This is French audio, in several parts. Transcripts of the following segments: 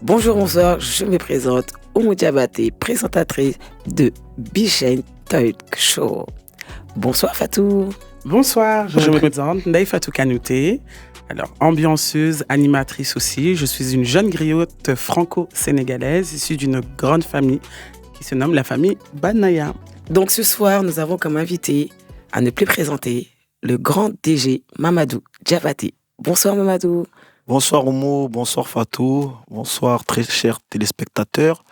Bonjour, bonsoir, je me présente Oumou Diabaté, présentatrice de Bichane Talk Show. Bonsoir Fatou. Bonsoir, je me présente Ndeye Fatou Kanouté. Alors, ambianceuse, animatrice aussi. Je suis une jeune griotte franco-sénégalaise issue d'une grande famille qui se nomme la famille Banaya. Donc ce soir, nous avons comme invité, à ne plus présenter, le grand DG Mamadou Diabaté. Bonsoir Mamadou. Bonsoir Oumou, bonsoir Fatou, bonsoir très chers téléspectateurs.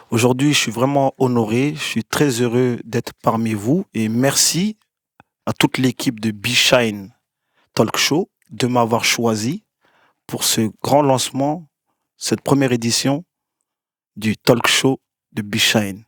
Aujourd'hui, je suis vraiment honoré, je suis très heureux d'être parmi vous et merci à toute l'équipe de Bichane Talk Show de m'avoir choisi pour ce grand lancement, cette première édition du Talk Show de Bichane.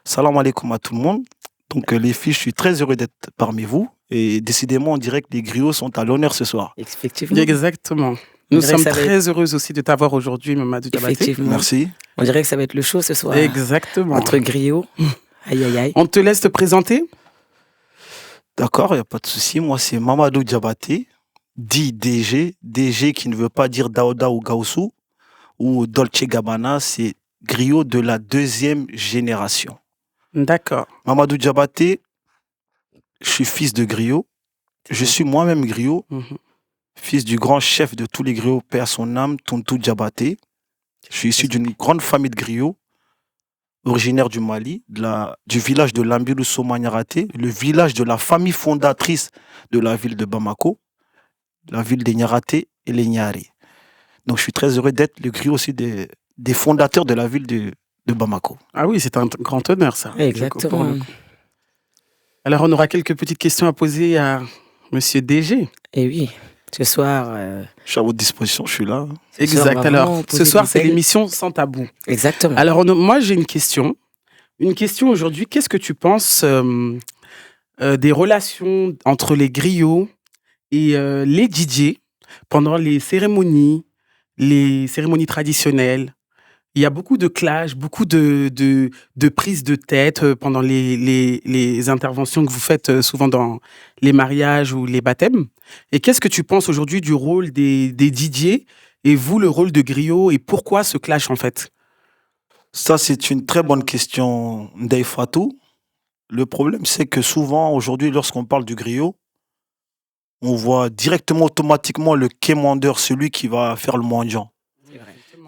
Salam alaikum à tout le monde. Donc les filles, je suis très heureux d'être parmi vous et décidément, on dirait que les griots sont à l'honneur ce soir. Effectivement. Exactement. Nous sommes très heureuses aussi de t'avoir aujourd'hui, Mamadou Diabaté. Effectivement. Merci. On dirait que ça va être le show ce soir. Exactement. Entre griots. Aïe, aïe, aïe. On te laisse te présenter. D'accord, il n'y a pas de souci. Moi, c'est Mamadou Diabaté, dit DG. DG qui ne veut pas dire Daouda ou Gaoussou ou Dolce Gabbana, c'est griot de la deuxième génération. D'accord. Mamadou Diabaté, je suis fils de griot. Je suis moi-même griot, fils du grand chef de tous les griots, paix à son âme, Tontou Diabaté. Je suis issu d'une grande famille de griots, originaire du Mali, du village de Lambilousso Magnaraté, le village de la famille fondatrice de la ville de Bamako, la ville des Nyaraté et les Nyari. Donc je suis très heureux d'être le griot aussi des fondateurs de la ville de Bamako. Ah oui, c'est un grand honneur ça. Exactement. Alors on aura quelques petites questions à poser à Monsieur DG. Et oui, ce soir... Je suis à votre disposition, je suis là. Exact. Alors, ce soir, c'est l'émission Sans Tabou. Exactement. Alors, moi, j'ai une question. Une question aujourd'hui. Qu'est-ce que tu penses des relations entre les griots et les DJ pendant les cérémonies traditionnelles? Il y a beaucoup de clash, beaucoup de prises de tête pendant les interventions que vous faites souvent dans les mariages ou les baptêmes. Et qu'est-ce que tu penses aujourd'hui du rôle des DJ et vous, le rôle de griot, et pourquoi ce clash en fait? Ça, c'est une très bonne question, Ndeye Fatou. Le problème, c'est que souvent, aujourd'hui, lorsqu'on parle du griot, on voit directement, automatiquement le quémandeur, celui qui va faire le mendiant.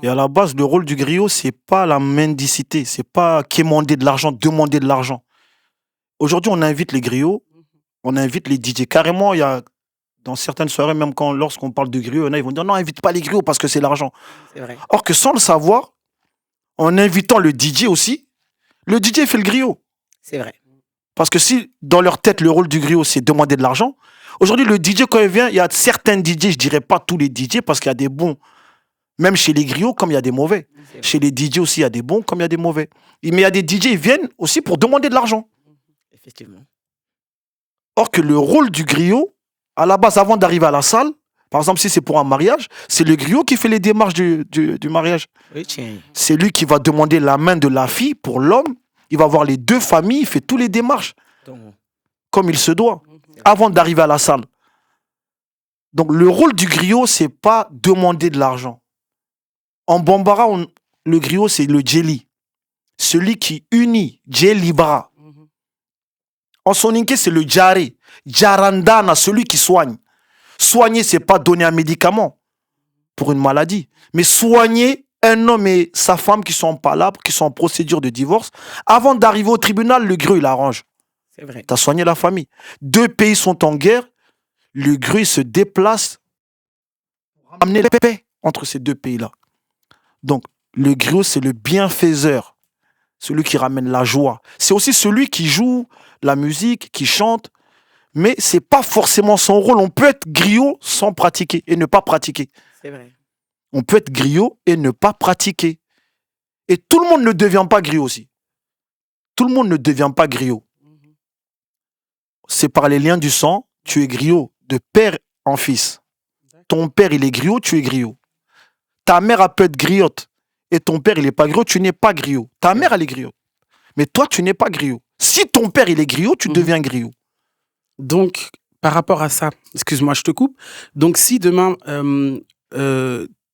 Et à la base, le rôle du griot, c'est pas la mendicité, c'est pas quémander de l'argent, demander de l'argent. Aujourd'hui, on invite les griots, on invite les DJ. Carrément, il y a dans certaines soirées, même lorsqu'on parle de griot, ils vont dire non, invite pas les griots parce que c'est l'argent. C'est vrai. Or que sans le savoir, en invitant le DJ aussi, le DJ fait le griot. C'est vrai. Parce que si dans leur tête, le rôle du griot, c'est demander de l'argent, aujourd'hui, le DJ, quand il vient, il y a certains DJ, je dirais pas tous les DJ, parce qu'il y a des bons. Même chez les griots, comme il y a des mauvais. Chez les DJ aussi, il y a des bons, comme il y a des mauvais. Mais il y a des DJ, ils viennent aussi pour demander de l'argent. Effectivement. Or que le rôle du griot, à la base, avant d'arriver à la salle, par exemple, si c'est pour un mariage, c'est le griot qui fait les démarches du mariage. Oui, tiens. C'est lui qui va demander la main de la fille pour l'homme. Il va voir les deux familles, il fait tous les démarches. Comme il se doit, avant d'arriver à la salle. Donc, le rôle du griot, c'est pas demander de l'argent. En Bambara, le griot, c'est le djeli. Celui qui unit, djelibara. En soninké, c'est le djaré. Djarandana, celui qui soigne. Soigner, c'est pas donner un médicament pour une maladie. Mais soigner un homme et sa femme qui sont en palabre, qui sont en procédure de divorce. Avant d'arriver au tribunal, le griot, il arrange. C'est vrai. Tu as soigné la famille. Deux pays sont en guerre. Le griot se déplace pour amener la paix entre ces deux pays-là. Donc, le griot, c'est le bienfaiseur, celui qui ramène la joie. C'est aussi celui qui joue la musique, qui chante, mais ce n'est pas forcément son rôle. On peut être griot sans pratiquer et ne pas pratiquer. C'est vrai. On peut être griot et ne pas pratiquer. Et tout le monde ne devient pas griot aussi. Tout le monde ne devient pas griot. C'est par les liens du sang, tu es griot de père en fils. Ton père, il est griot, tu es griot. Ta mère, elle peut être griotte et ton père, il n'est pas griot, tu n'es pas griot. Ta mère, elle est griot. Mais toi, tu n'es pas griot. Si ton père, il est griot, tu deviens griot. Donc, par rapport à ça, excuse-moi, je te coupe. Donc, si demain,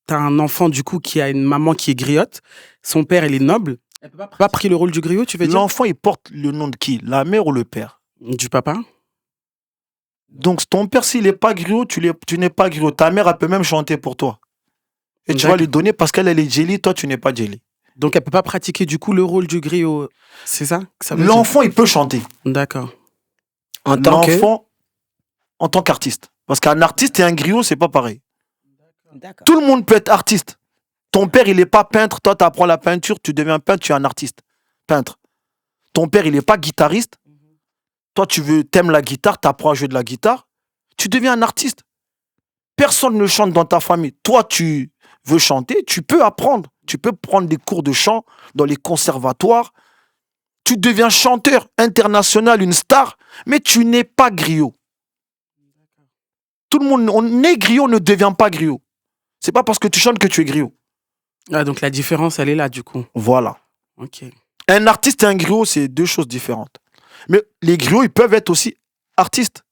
t'as un enfant du coup qui a une maman qui est griotte, son père il est noble, elle peut pas pris le rôle du griot, tu veux dire? L'enfant, il porte le nom de qui? La mère ou le père? Du papa? Donc, ton père, s'il n'est pas griot, tu n'es pas griot. Ta mère, elle peut même chanter pour toi. Et tu vas lui donner parce qu'elle est jelly, toi, tu n'es pas jelly. Donc, elle peut pas pratiquer du coup le rôle du griot. C'est ça que ça veut dire? L'enfant, il peut chanter. D'accord. En tant que... L'enfant, en tant qu'artiste. Parce qu'un artiste et un griot, c'est pas pareil. D'accord. Tout le monde peut être artiste. Ton père, il n'est pas peintre. Toi, tu apprends la peinture, tu deviens peintre, tu es un artiste. Peintre. Ton père, il n'est pas guitariste. Toi, t'aimes la guitare, tu apprends à jouer de la guitare. Tu deviens un artiste. Personne ne chante dans ta famille. Toi, tu veux chanter, tu peux apprendre. Tu peux prendre des cours de chant dans les conservatoires. Tu deviens chanteur international, une star, mais tu n'es pas griot. Tout le monde, on est griot, ne devient pas griot. C'est pas parce que tu chantes que tu es griot. Ah, donc la différence, elle est là du coup. Voilà. Ok. Un artiste et un griot, c'est deux choses différentes. Mais les griots, ils peuvent être aussi artistes.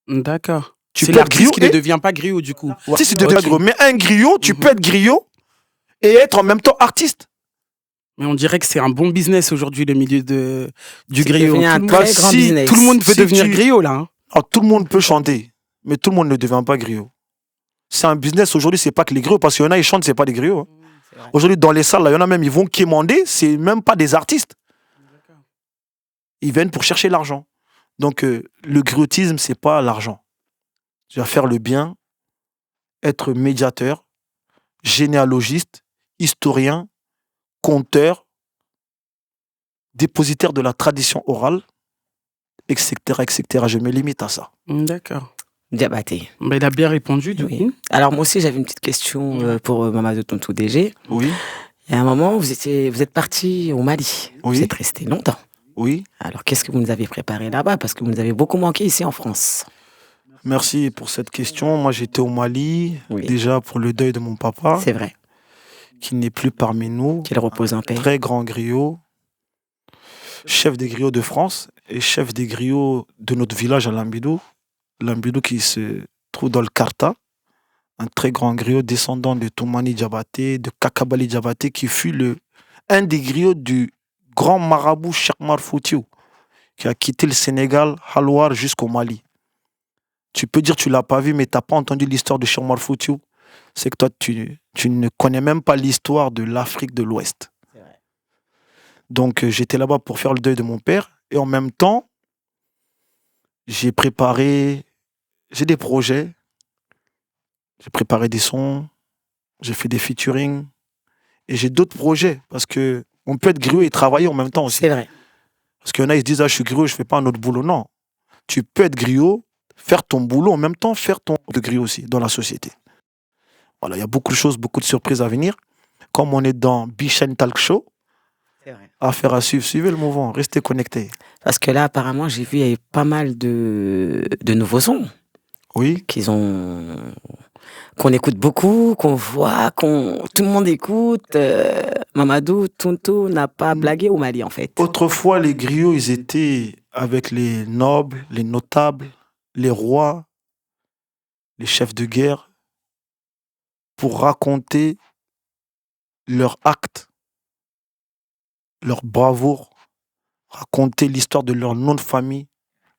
D'accord. Tu C'est peux être l'artiste griot qui ne et... devient pas griot du coup. Si, tu deviens Ok. griot. Mais un griot, tu peux être griot et être en même temps artiste. Mais on dirait que c'est un bon business aujourd'hui, le milieu du C'est griot. devenu un Tout le très monde- grand si, business. Tout le monde veut Si devenir tu- griot là. Hein. Alors, tout le monde peut chanter, mais tout le monde ne devient pas griot. C'est un business aujourd'hui, c'est pas que les griots, parce qu'il y en a, ils chantent, c'est pas des griots. Hein. C'est vrai. Aujourd'hui, dans les salles, là, il y en a même, ils vont quémander, c'est même pas des artistes. Ils viennent pour chercher l'argent. Donc, le griotisme, c'est pas l'argent. Tu vas faire le bien, être médiateur, généalogiste, historien, conteur, dépositaire de la tradition orale, etc., etc. Je me limite à ça. D'accord. Diabaté. Bah, il a bien répondu du Oui. coup. Alors moi aussi j'avais une petite question pour Mamadou Tontou DG. Oui, Il y a un moment vous êtes parti au Mali. Oui. Vous êtes resté longtemps. oui. Alors qu'est-ce que vous nous avez préparé là-bas? Parce que vous nous avez beaucoup manqué ici en France. Merci pour cette question. Moi, j'étais au Mali, Oui. déjà pour le deuil de mon papa, C'est vrai. qui n'est plus parmi nous. Qu'il repose en paix. Très grand griot, chef des griots de France et chef des griots de notre village à Lambidou. Lambidou qui se trouve dans le Karta. Un très grand griot descendant de Toumani Diabaté, de Kakabali Diabaté, qui fut un des griots du grand marabout Cheikh Omar Foutiyou, qui a quitté le Sénégal, Halwar, jusqu'au Mali. Tu peux dire que tu l'as pas vu, mais tu n'as pas entendu l'histoire de Cheikh Omar Foutiyou. C'est que toi, tu ne connais même pas l'histoire de l'Afrique de l'Ouest. C'est vrai. Donc, j'étais là-bas pour faire le deuil de mon père. Et en même temps, j'ai des projets. J'ai préparé des sons. J'ai fait des featuring. Et j'ai d'autres projets. Parce que on peut être griot et travailler en même temps aussi. C'est vrai. Parce qu'il y en a, ils se disent, ah, je suis griot, je fais pas un autre boulot. Non. Tu peux être griot, faire ton boulot, en même temps faire ton de griot aussi dans la société. Voilà, il y a beaucoup de choses, beaucoup de surprises à venir. Comme on est dans Bichane Talk Show, C'est vrai. affaire à suivre. Suivez le mouvement, restez connectés. Parce que là apparemment j'ai vu il y avait pas mal de nouveaux sons Oui, qu'on écoute beaucoup, qu'on voit, tout le monde écoute. Mamadou Tontou n'a pas blagué au Mali en fait. autrefois, les griots, ils étaient avec les nobles, les notables, les rois, les chefs de guerre, pour raconter leurs actes, leur bravoure, raconter l'histoire de leur nom de famille,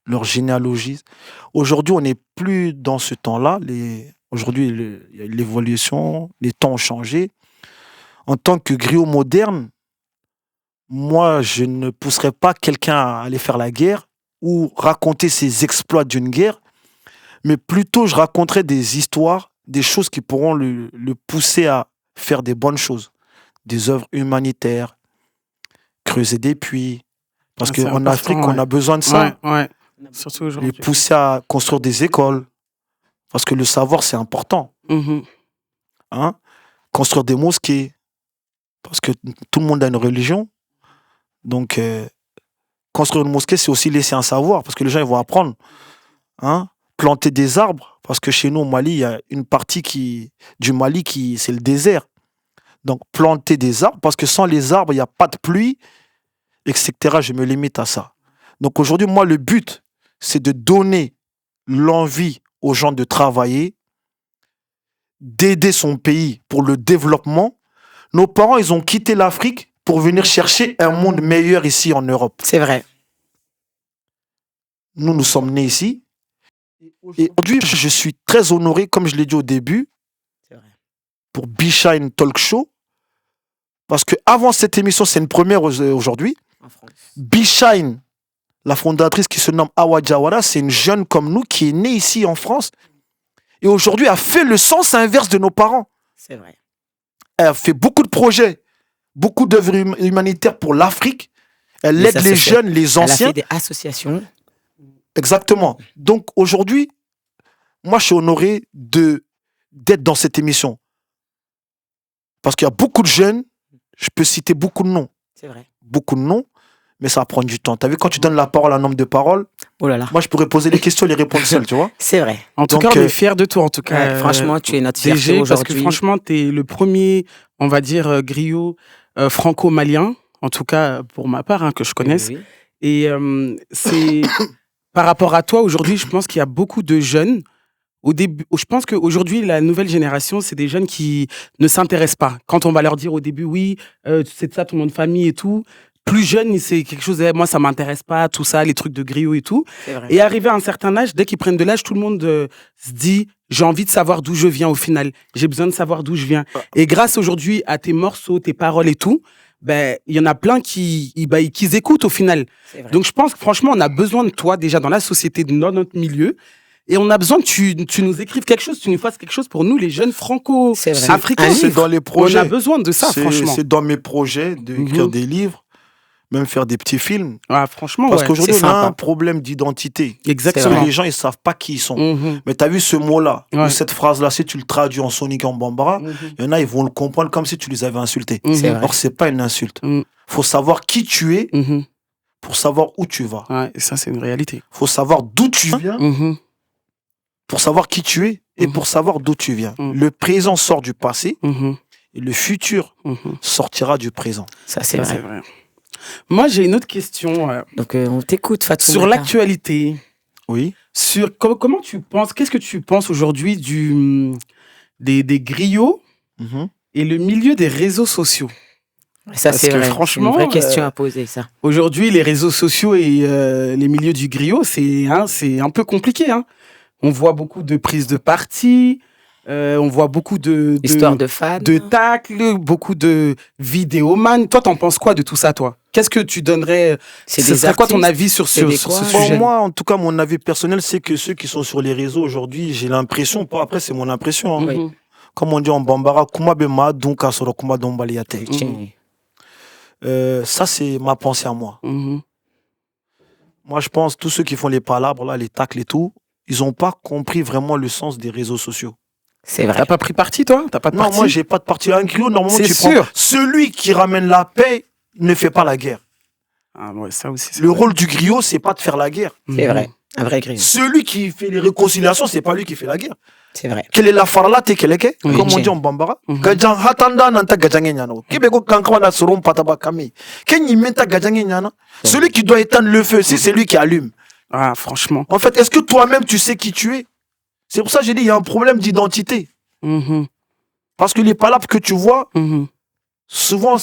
leur généalogie. Aujourd'hui, on n'est plus dans ce temps-là. Aujourd'hui, il y a l'évolution, les temps ont changé. En tant que griot moderne, moi, je ne pousserais pas quelqu'un à aller faire la guerre ou raconter ses exploits d'une guerre, mais plutôt je raconterais des histoires, des choses qui pourront le pousser à faire des bonnes choses, des œuvres humanitaires, creuser des puits, parce C'est qu'en important, Afrique, on ouais. a besoin de ça, Ouais. Surtout les aujourd'hui. pousser à construire des écoles, parce que le savoir, c'est important. Mhm. Hein? Construire des mosquées, parce que tout le monde a une religion. Donc, construire une mosquée, c'est aussi laisser un savoir, parce que les gens ils vont apprendre. Hein? Planter des arbres, parce que chez nous, au Mali, il y a une partie du Mali c'est le désert. Donc, planter des arbres, parce que sans les arbres, il n'y a pas de pluie, etc. Je me limite à ça. Donc, aujourd'hui, moi, le but, c'est de donner l'envie aux gens de travailler, d'aider son pays pour le développement, nos parents, ils ont quitté l'Afrique pour venir chercher un monde meilleur ici en Europe. C'est vrai. Nous sommes nés ici. Et aujourd'hui, je suis très honoré, comme je l'ai dit au début, C'est vrai. pour B-Shine Talk Show. Parce que avant cette émission, c'est une première aujourd'hui. En France. B-Shine, la fondatrice qui se nomme Awa Jawara, c'est une jeune comme nous qui est née ici en France. Et aujourd'hui, a fait le sens inverse de nos parents. C'est vrai. Elle a fait beaucoup de projets, beaucoup d'œuvres humanitaires pour l'Afrique. Elle Les aide les associations. jeunes, les Elle a anciens. fait des associations. Exactement. Donc aujourd'hui, moi, je suis honoré d'être dans cette émission. Parce qu'il y a beaucoup de jeunes, je peux citer beaucoup de noms. C'est vrai. Beaucoup de noms, mais ça va prendre du temps. Tu as vu, quand tu donnes la parole à un homme de parole, Oh là là. moi, je pourrais poser les questions et les répondre seul, tu vois. C'est vrai. En tout Donc, cas, on est fiers de toi, en tout cas. Ouais, franchement, tu es notre fierté DG, parce que aujourd'hui. franchement, tu es le premier, on va dire, griot franco-malien, en tout cas pour ma part, hein, que je connaisse. Oui. Et c'est par rapport à toi, aujourd'hui, je pense qu'il y a beaucoup de jeunes. Au début, je pense qu'aujourd'hui, la nouvelle génération, c'est des jeunes qui ne s'intéressent pas. Quand on va leur dire au début, oui, c'est de ça, ton nom de famille et tout. Plus jeune, c'est quelque chose, moi, ça m'intéresse pas, tout ça, les trucs de griot et tout. C'est vrai. Et arrivé à un certain âge, dès qu'ils prennent de l'âge, tout le monde se dit, j'ai envie de savoir d'où je viens au final. J'ai besoin de savoir d'où je viens. Et grâce aujourd'hui à tes morceaux, tes paroles et tout, ben, il y en a plein qui écoutent au final. C'est vrai. Donc je pense que franchement, on a besoin de toi déjà dans la société, dans notre milieu. Et on a besoin que tu nous écrives quelque chose, tu nous fasses quelque chose pour nous, les jeunes C'est vrai. franco-africains. Un C'est dans les projets. On a besoin de ça, C'est- franchement. C'est dans mes projets d'écrire Mhm. des livres, même faire des petits films. Ah, franchement, Parce ouais, qu'aujourd'hui, c'est on a sympa. un problème d'identité. Exactement. Les gens, ils savent pas qui ils sont. Mhm. Mais tu as vu ce mot-là, ou Ouais. cette phrase-là, si tu le traduis en sonique en bambara, Mhm. il y en a, ils vont le comprendre comme si tu les avais insultés. Mhm. C'est vrai. Or, c'est pas une insulte. Mhm. Faut savoir qui tu es Mhm. pour savoir où tu vas. Ouais, et ça, c'est une réalité. Faut savoir d'où tu viens Mhm. pour savoir qui tu es et Mhm. pour savoir d'où tu viens. Mhm. Le présent sort du passé Mhm. et le futur Mhm. sortira du présent. Ça, c'est Ça, vrai. c'est vrai. Moi, j'ai une autre question Donc, on t'écoute, Fatou. sur l'actualité. Oui. Sur comment tu penses, qu'est-ce que tu penses aujourd'hui des griots Mhm. et le milieu des réseaux sociaux? Ça, Parce c'est que vrai. franchement, C'est une vraie question à poser, ça. Aujourd'hui, les réseaux sociaux et les milieux du griot, c'est un peu compliqué. Hein. On voit beaucoup de prises de parti, on voit beaucoup Histoire de fans. de tacles, beaucoup de vidéoman. Toi, t'en penses quoi de tout ça, toi? Qu'est-ce que tu donnerais? C'est Ce des serait quoi ton artistes, avis sur c'est des ce quoi Pour sujet? moi, en tout cas, mon avis personnel, c'est que ceux qui sont sur les réseaux aujourd'hui, j'ai l'impression, pas après, c'est mon impression. Hein. Oui. Mhm. Comme on dit en bambara, kumabema, donc asoro kumadombaliate. Tiens. Ça, c'est ma pensée à moi. Mhm. Moi, je pense tous ceux qui font les palabres, là, les tacles et tout, ils n'ont pas compris vraiment le sens des réseaux sociaux. C'est vrai. T'as pas pris parti, toi? T'as pas de Non, parti? moi, j'ai pas de parti. Un griot, normalement, C'est tu sûr. prends celui qui ramène la paix ne fait pas la guerre. Ah ouais, ça aussi. c'est Le vrai. rôle du griot, c'est pas de faire la guerre. C'est Mhm. vrai. Un vrai griot. Celui qui fait les réconciliations, c'est pas lui qui fait la guerre. C'est vrai. Quelle est la farlate keleke, Oui. comme on dit en bambara. Mhm. Gajan hatanda nanta gajange nyano. Kibeko kankwana soron pataba kami. Kenyi menta gajange nyana. Celui qui doit éteindre le feu, c'est lui qui allume. Ah, franchement. En fait, est-ce que toi-même, tu sais qui tu es? C'est pour ça que j'ai dit, il y a un problème d'identité. Mhm. Parce que les palabres que tu vois, Mhm. souvent,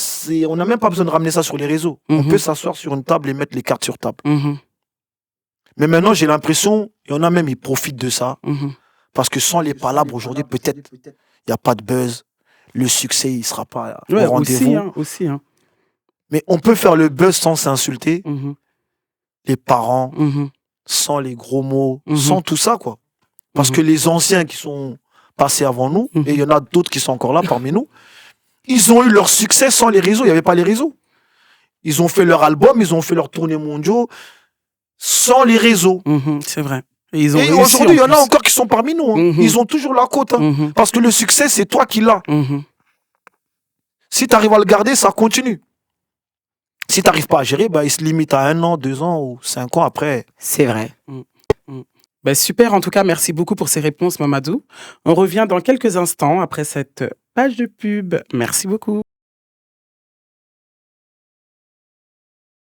on n'a même pas besoin de ramener ça sur les réseaux. On Mhm. peut s'asseoir sur une table et mettre les cartes sur table. Mhm. Mais maintenant, j'ai l'impression, il y en a même, ils profitent de ça. Mhm. Parce que sans les palabres, aujourd'hui, peut-être, il n'y a pas de buzz. Le succès, il ne sera pas Ouais, au rendez-vous. aussi, hein, aussi. Hein. Mais on peut faire le buzz sans s'insulter. Mhm. Les parents, Mhm. sans les gros mots, Mhm. sans tout ça, quoi. Parce Mhm. que les anciens qui sont passés avant nous, Mhm. et il y en a d'autres qui sont encore là parmi nous, ils ont eu leur succès sans les réseaux. Il n'y avait pas les réseaux. Ils ont fait leur album, ils ont fait leur tournée mondiaux sans les réseaux. Mhm. C'est vrai. Et ils ont Et réussi, aujourd'hui, il y en a plus. encore qui sont parmi nous. Hein. Mhm. Ils ont toujours la cote. Hein. Mhm. Parce que le succès, c'est toi qui l'as. Mhm. Si tu arrives à le garder, ça continue. Si tu n'arrives pas à gérer, bah, il se limite à 1 an, 2 ans ou 5 ans après. C'est vrai. Ben, super, en tout cas, merci beaucoup pour ces réponses, Mamadou. On revient dans quelques instants après cette page de pub. Merci beaucoup.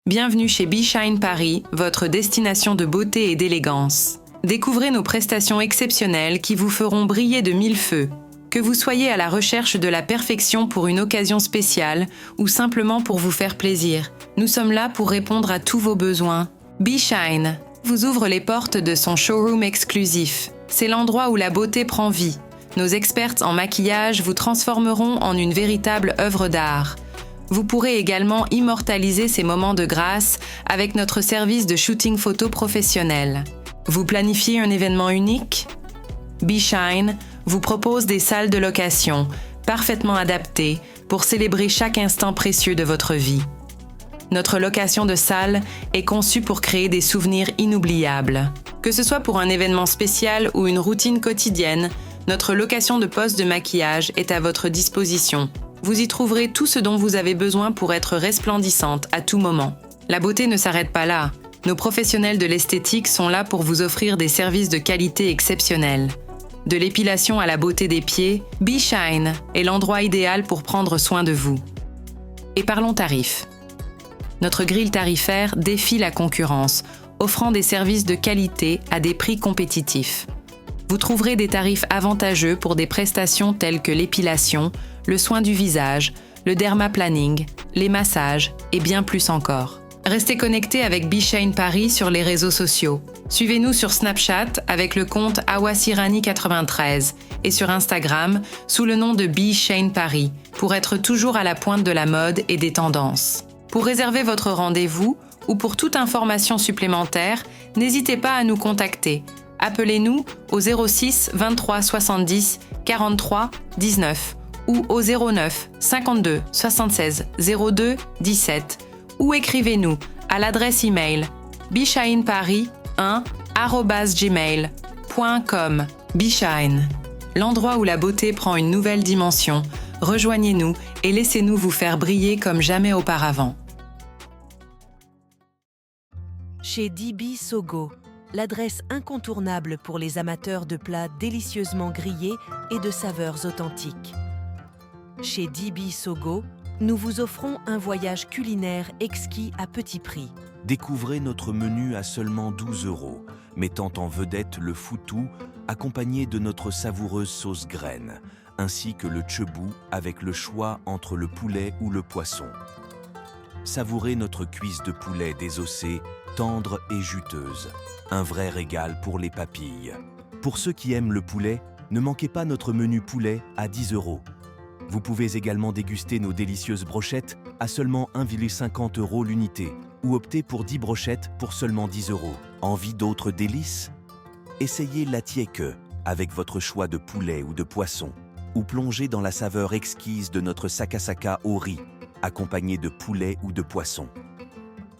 Bienvenue chez B-Shine Paris, votre destination de beauté et d'élégance. Découvrez nos prestations exceptionnelles qui vous feront briller de mille feux. Que vous soyez à la recherche de la perfection pour une occasion spéciale ou simplement pour vous faire plaisir, nous sommes là pour répondre à tous vos besoins. BeShine vous ouvre les portes de son showroom exclusif. C'est l'endroit où la beauté prend vie. Nos expertes en maquillage vous transformeront en une véritable œuvre d'art. Vous pourrez également immortaliser ces moments de grâce avec notre service de shooting photo professionnel. Vous planifiez un événement unique? BeShine vous propose des salles de location parfaitement adaptées pour célébrer chaque instant précieux de votre vie. Notre location de salle est conçue pour créer des souvenirs inoubliables. Que ce soit pour un événement spécial ou une routine quotidienne, notre location de poste de maquillage est à votre disposition. Vous y trouverez tout ce dont vous avez besoin pour être resplendissante à tout moment. La beauté ne s'arrête pas là. Nos professionnels de l'esthétique sont là pour vous offrir des services de qualité exceptionnels. De l'épilation à la beauté des pieds, BeShine est l'endroit idéal pour prendre soin de vous. Et parlons tarifs. Notre grille tarifaire défie la concurrence, offrant des services de qualité à des prix compétitifs. Vous trouverez des tarifs avantageux pour des prestations telles que l'épilation, le soin du visage, le dermaplaning, les massages et bien plus encore. Restez connectés avec BeShine Paris sur les réseaux sociaux. Suivez-nous sur Snapchat avec le compte awasirani93 et sur Instagram sous le nom de BeShine Paris pour être toujours à la pointe de la mode et des tendances. Pour réserver votre rendez-vous ou pour toute information supplémentaire, n'hésitez pas à nous contacter. Appelez-nous au 06 23 70 43 19 ou au 09 52 76 02 17 ou écrivez-nous à l'adresse email beshineparis1@gmail.com. BeShine, l'endroit où la beauté prend une nouvelle dimension. Rejoignez-nous et laissez-nous vous faire briller comme jamais auparavant. Chez DB Sogo, l'adresse incontournable pour les amateurs de plats délicieusement grillés et de saveurs authentiques. Chez DB Sogo, nous vous offrons un voyage culinaire exquis à petit prix. Découvrez notre menu à seulement 12 €, mettant en vedette le foutou, accompagné de notre savoureuse sauce graine, ainsi que le tchebou avec le choix entre le poulet ou le poisson. Savourez notre cuisse de poulet désossée, tendre et juteuse. Un vrai régal pour les papilles. Pour ceux qui aiment le poulet, ne manquez pas notre menu poulet à 10 €. Vous pouvez également déguster nos délicieuses brochettes à seulement 1,50 € l'unité ou opter pour 10 brochettes pour seulement 10 €. Envie d'autres délices? Essayez l'atieke avec votre choix de poulet ou de poisson ou plongez dans la saveur exquise de notre sakasaka au riz, accompagné de poulet ou de poisson.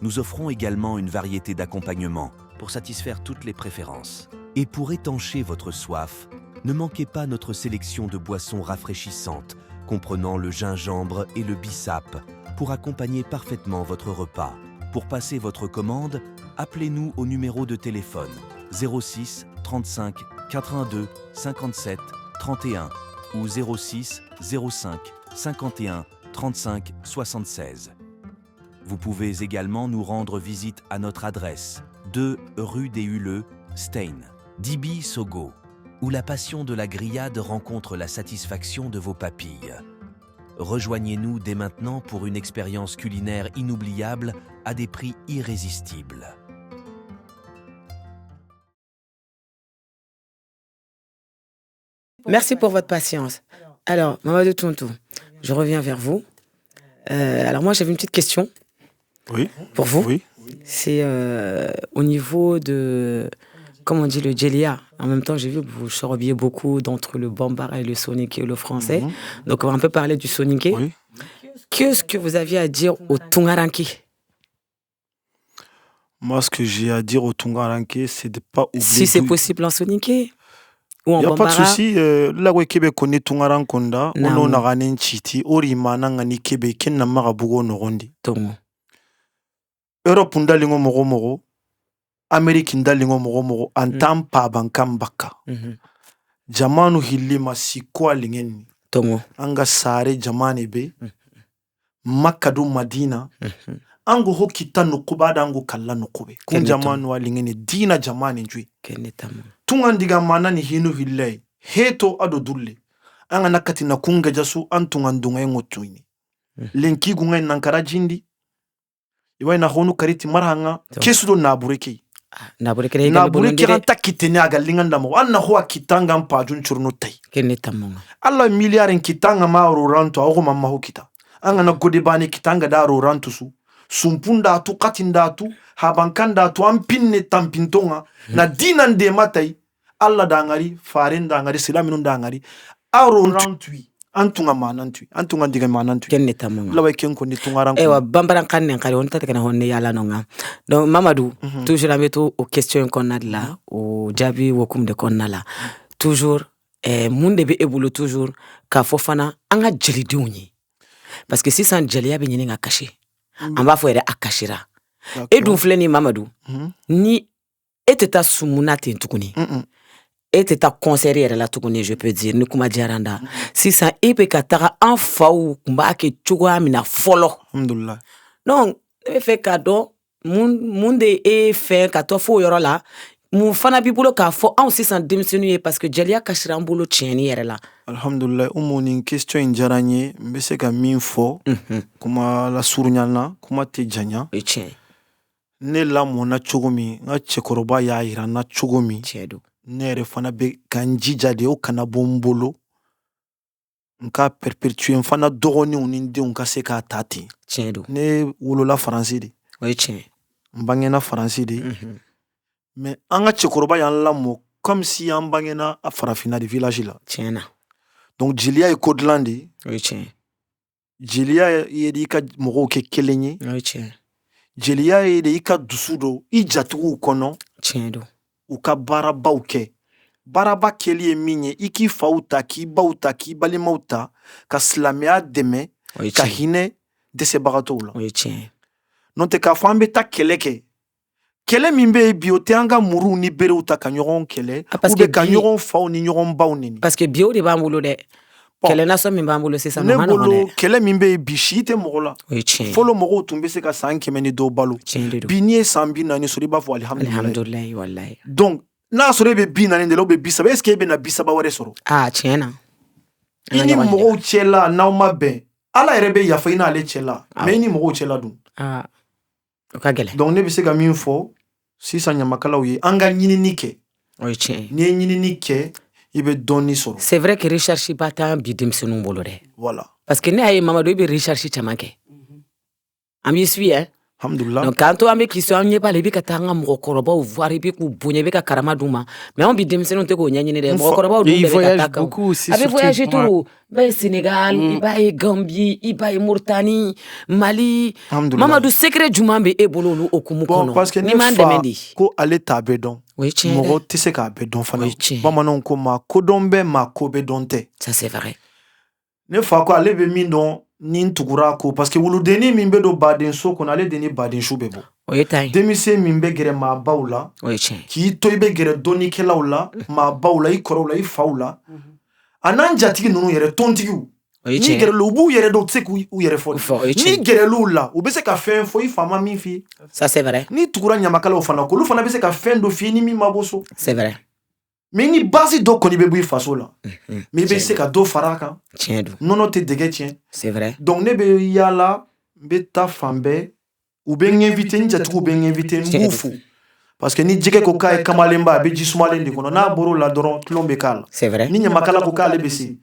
Nous offrons également une variété d'accompagnements pour satisfaire toutes les préférences. Et pour étancher votre soif, ne manquez pas notre sélection de boissons rafraîchissantes comprenant le gingembre et le bissap pour accompagner parfaitement votre repas. Pour passer votre commande, appelez-nous au numéro de téléphone 06 35 82 57 31 ou 06 05 51 35 76. Vous pouvez également nous rendre visite à notre adresse 2 rue des Huleux, Stein, DB Sogo, où la passion de la grillade rencontre la satisfaction de vos papilles. Rejoignez-nous dès maintenant pour une expérience culinaire inoubliable à des prix irrésistibles. Merci pour votre patience. Alors, Mamadou Tontou, je reviens vers vous. Alors moi, j'avais une petite question. Oui. Pour vous. Oui. C'est au niveau de, comme on dit, le djelia. En même temps, j'ai vu que vous chorbiez beaucoup d'entre le bambara et le soninké ou le français. Donc, on va un peu parler du soninké. Oui. Qu'est-ce que vous aviez à dire au Tungaranké? Moi, ce que j'ai à dire au Tungaranké, c'est de ne pas oublier... Si c'est possible en soninké ou en Il n'y a pas de bambara. souci. Là où Québec connaît Tungarankonda, on a un chiti, ori manangani Québec, ken na marabugo norondi. Tongo. Europe ndalingo moro, Amérique ndalingo moro, antam pa bankam baka. Jamanu hilima sikwa lingeni. Tongo. Anga sare jamane be. Makadu Madina. Angu hokita nukubada angu kalla nukube. Kun jamanu wa lingeni dina jamane njui. Kenetamu. Tungandiga mana ni hinu hillei. Heto ado dulle. anga nakati na kunga jasu antunga ndunga ngotuini lenki gunga nankara jindi iwa na honu kariti maranga kesu do nabureke nabureke ranta kitene aga linganda mo anna ho kitanga mpajun churno tai kenne tamonga alla miliarin kitanga ma roranto ago mamma ho kita anga na godebani kitanga da roranto su sumpunda tu katinda tu habankanda tu ampinne tampintonga na dinan de matai alla dangari faren dangari silaminun dangari aro rantui antunga manantui antunga diga manantui kenne tamonga lawa kenko ni tungaran ewa bambaran kannen kare on tata kana honne yala nonga donc Mamadou toujours ameto aux questions qu'on a là au jabi wokum de qu'on a là toujours monde be ebulu toujours ka fofana anga jeli diuni parce que si sans jeli ya be nyinga caché on va faire akashira et dou fleni Mamadou ni eteta sumuna tentukuni eteta conseiller yɛrɛ la tuguni je peux dire ni kuma jaranda sisan e be ka taga an faw kumba ke cogoya mina fɔlɔ alhamdulillah donc ne bɛ fɛ ka dɔn mun de e fɛ ka tɔ fo yɔrɔ la mun fana b'i bolo k'a fɔ anw sisan denmisɛnninw ye parce que jeliya kasira an bolo tiɲɛni yɛrɛ la alhamdulillah ni question in diyara n ye n bɛ se ka min fɔ kuma la surunyana kuma tɛ janya o ye tiɲɛ ne lamɔna cogo min n ka cɛkɔrɔba y'a yira n na cogo min tiɲɛ don ne yɛrɛ fana bɛ ka n jija de o kana bɔ n bolo n ka perpétuer n fana dɔgɔninw ni n denw ka se k'a ta ten tiɲɛ don ne wolola faransi de o ye tiɲɛ n bangena faransi de mais an ka cɛkɔrɔba y'an lamɔ comme si an bangena a farafinna de village la tiɲɛ na donc jeliya ye ko dilan de o ye tiɲɛ jeliya ye de i ka mɔgɔw kɛ kelen ye o ye tiɲɛ jeliya ye de i ka dusu don i jatigiw kɔnɔ tiɲɛ don u ka baarabaw kɛ baaraba kɛli ye min ye i k'i faw ta k'i baw ta k'i balimaw ta ka silamɛya dɛmɛ ka hinɛ dɛsɛbagatɔw la o ye tiɲɛ n'o tɛ k'a fɔ an bɛ taa kɛlɛ kɛ kɛlɛ min bɛ yen bi o tɛ an ka muruw ni berew ta ka ɲɔgɔn kɛlɛ ou bien ka ɲɔgɔn faw ni ɲɔgɔn baw neni parce que bi o de b'an bolo dɛ kɛlɛ nasɔn min b'an bolo sisan ne bolo kɛlɛ min bɛ yen bi si tɛ mɔgɔ la o ye tiɲɛ fɔlɔ mɔgɔw tun bɛ se ka san 100 ni dɔw balo bi n'i ye san 40 sɔrɔ i b'a fɔ alihamdulilayi walayi donc n'a sɔrɔ e bɛ 40 de la ou bien 30 est ce que e bɛna 30 wɛrɛ sɔrɔ tiɲɛ na i ni mɔgɔw cɛla n'aw ma bɛn ala yɛrɛ bɛ yafa i n'ale cɛla mais i ni mɔgɔw cɛla dun o ka gɛlɛn donc ne bɛ se ka min fɔ sisan ɲamakalaw ye an ka ɲinini kɛ o ye tiɲɛ n'i ye ɲinini kɛ i bɛ dɔɔni sɔrɔ c'est vrai que recherche ba t'an bi denmisɛnninw bolo dɛ voilà parce que ne y'a ye Mamadou i bɛ recherche caman kɛ an b'i suit hein alhamdulillah donc k'an to an bɛ k'i sɔn an ɲɛ b'a la i bɛ ka taa an ka mɔgɔkɔrɔbaw voir i bɛ k'u bonya i bɛ ka karama d'u ma mais anw bi denmisɛnninw tɛ k'o ɲɛɲini dɛ mɔgɔkɔrɔbaw dun bɛɛ bɛ ka taa kan a bɛ voyager tout i b'a ye Sénégal i b'a ye Gambie i b'a ye Mauritanie Mali Mamadou secret jumɛn bɛ e bolo olu hukumu kɔnɔ parce que ne fa ko ale t'a bɛɛ dɔn mɔgɔ tɛ se k'a bɛɛ dɔn fana bamananw ko maa kodɔn bɛ maa ko bɛ dɔn tɛ ça c'est vrai ne fa ko ale bɛ min dɔn ni n tugura ko parce que wuludenni min bɛ don baden so kɔnɔ ale de ni baden su bɛ bɔ o ye ta ye denmisɛn min bɛ gɛrɛ maabaw la o ye tiɲɛ k'i to i bɛ gɛrɛ dɔnnikɛlaw la maabaw la i kɔrɔw la i faw la a n'an jatigi ninnu yɛrɛ tɔntigiw ni gɛrɛlu u b'u yɛrɛ dɔn u tɛ se k'u yɛrɛ fɔ ni gɛrɛluw la u bɛ se ka fɛn fɔ i fa ma min f'i ye ça c'est vrai ni tugura ɲamakalaw fana ko olu fana bɛ se ka fɛn dɔ f'i ye ni min ma bɔ so c'est vrai mais ni base dɔ kɔni bɛ bɔ i faso la mais i bɛ se ka dɔ fara a kan tiɲɛ don nɔnɔ tɛ dɛgɛ tiɲɛ c'est vrai donc ne bɛ yaala n bɛ taa fan bɛɛ u bɛ n invité n jatigiw bɛ n invité n b'u fo parce que ni jɛgɛ ko k'a ye kamalenba a bɛ ji sumalen de kɔnɔ n'a bɔr'o la dɔrɔn tulon bɛ k'a la c'est vrai ni ɲamakala ko k'ale bɛ se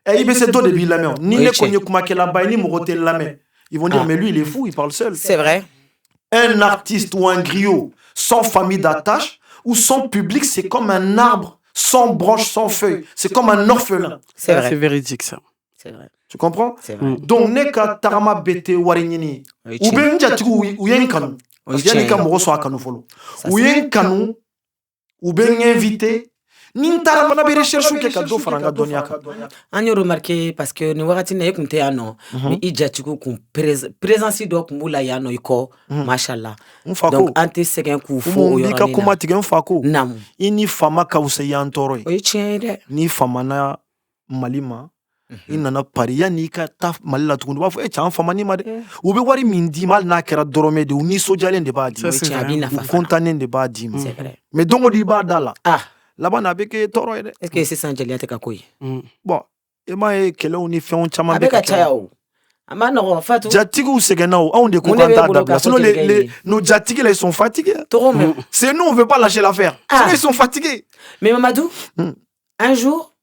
i bɛ se dɔ de b'i lamɛn ni ne kɔni ye kumakɛlaba ye ni mɔgɔ tɛ n lamɛn ils vont dire mais lui il est fou il parle seul c'est vrai un artiste ou un griot sans famille d'attache ou sans public c'est comme un arbre sans branche, sans feuilles. C'est comme un orphelin. C'est vrai. C'est véridique, ça. C'est vrai. Tu comprends? C'est vrai. Donc, ne ka tarama bete warinini. Ou bien njatigu ou yen kanu. Parce qu'il y a des cas qui sont à kanu follow. Ou yen kanu, ou bien invité. Ni tarama na be recherche ke ka do faranga donia ka. On a remarqué parce que nous wakati na yekunte ano, mais i jatigu kun présence do kun bula ya no iko, machallah. Donc ante segen ku fo yo. Ni ka kuma tige mfako. Nam. Ini fama ka useya ntoro. O tiende. Ni fama na malima. Ina na paria ni ka ta malila tukundu ba fo e chan fama ni made. U be wari min di mal na kera dorome de ni sojalen de ba di. U fontanen de ba di. C'est vrai. Mais dongo di ba dala. Ah. Là-bas, on a vécu toro. Est-ce que c'est ça, Angélia, te kakouille? Bon, Et moi, quelle on y fait un chaman Avec Achayao. Amano, Fatou. Jatigi ou Segenao, on est On est content boulot d'appeler. Sinon, quand on nos Jatigi, là, ils sont fatigués. Toro, mais- C'est nous, on veut pas lâcher l'affaire. Ah. Sinon, ils sont fatigués. Mais Mamadou, Hmm. un jour,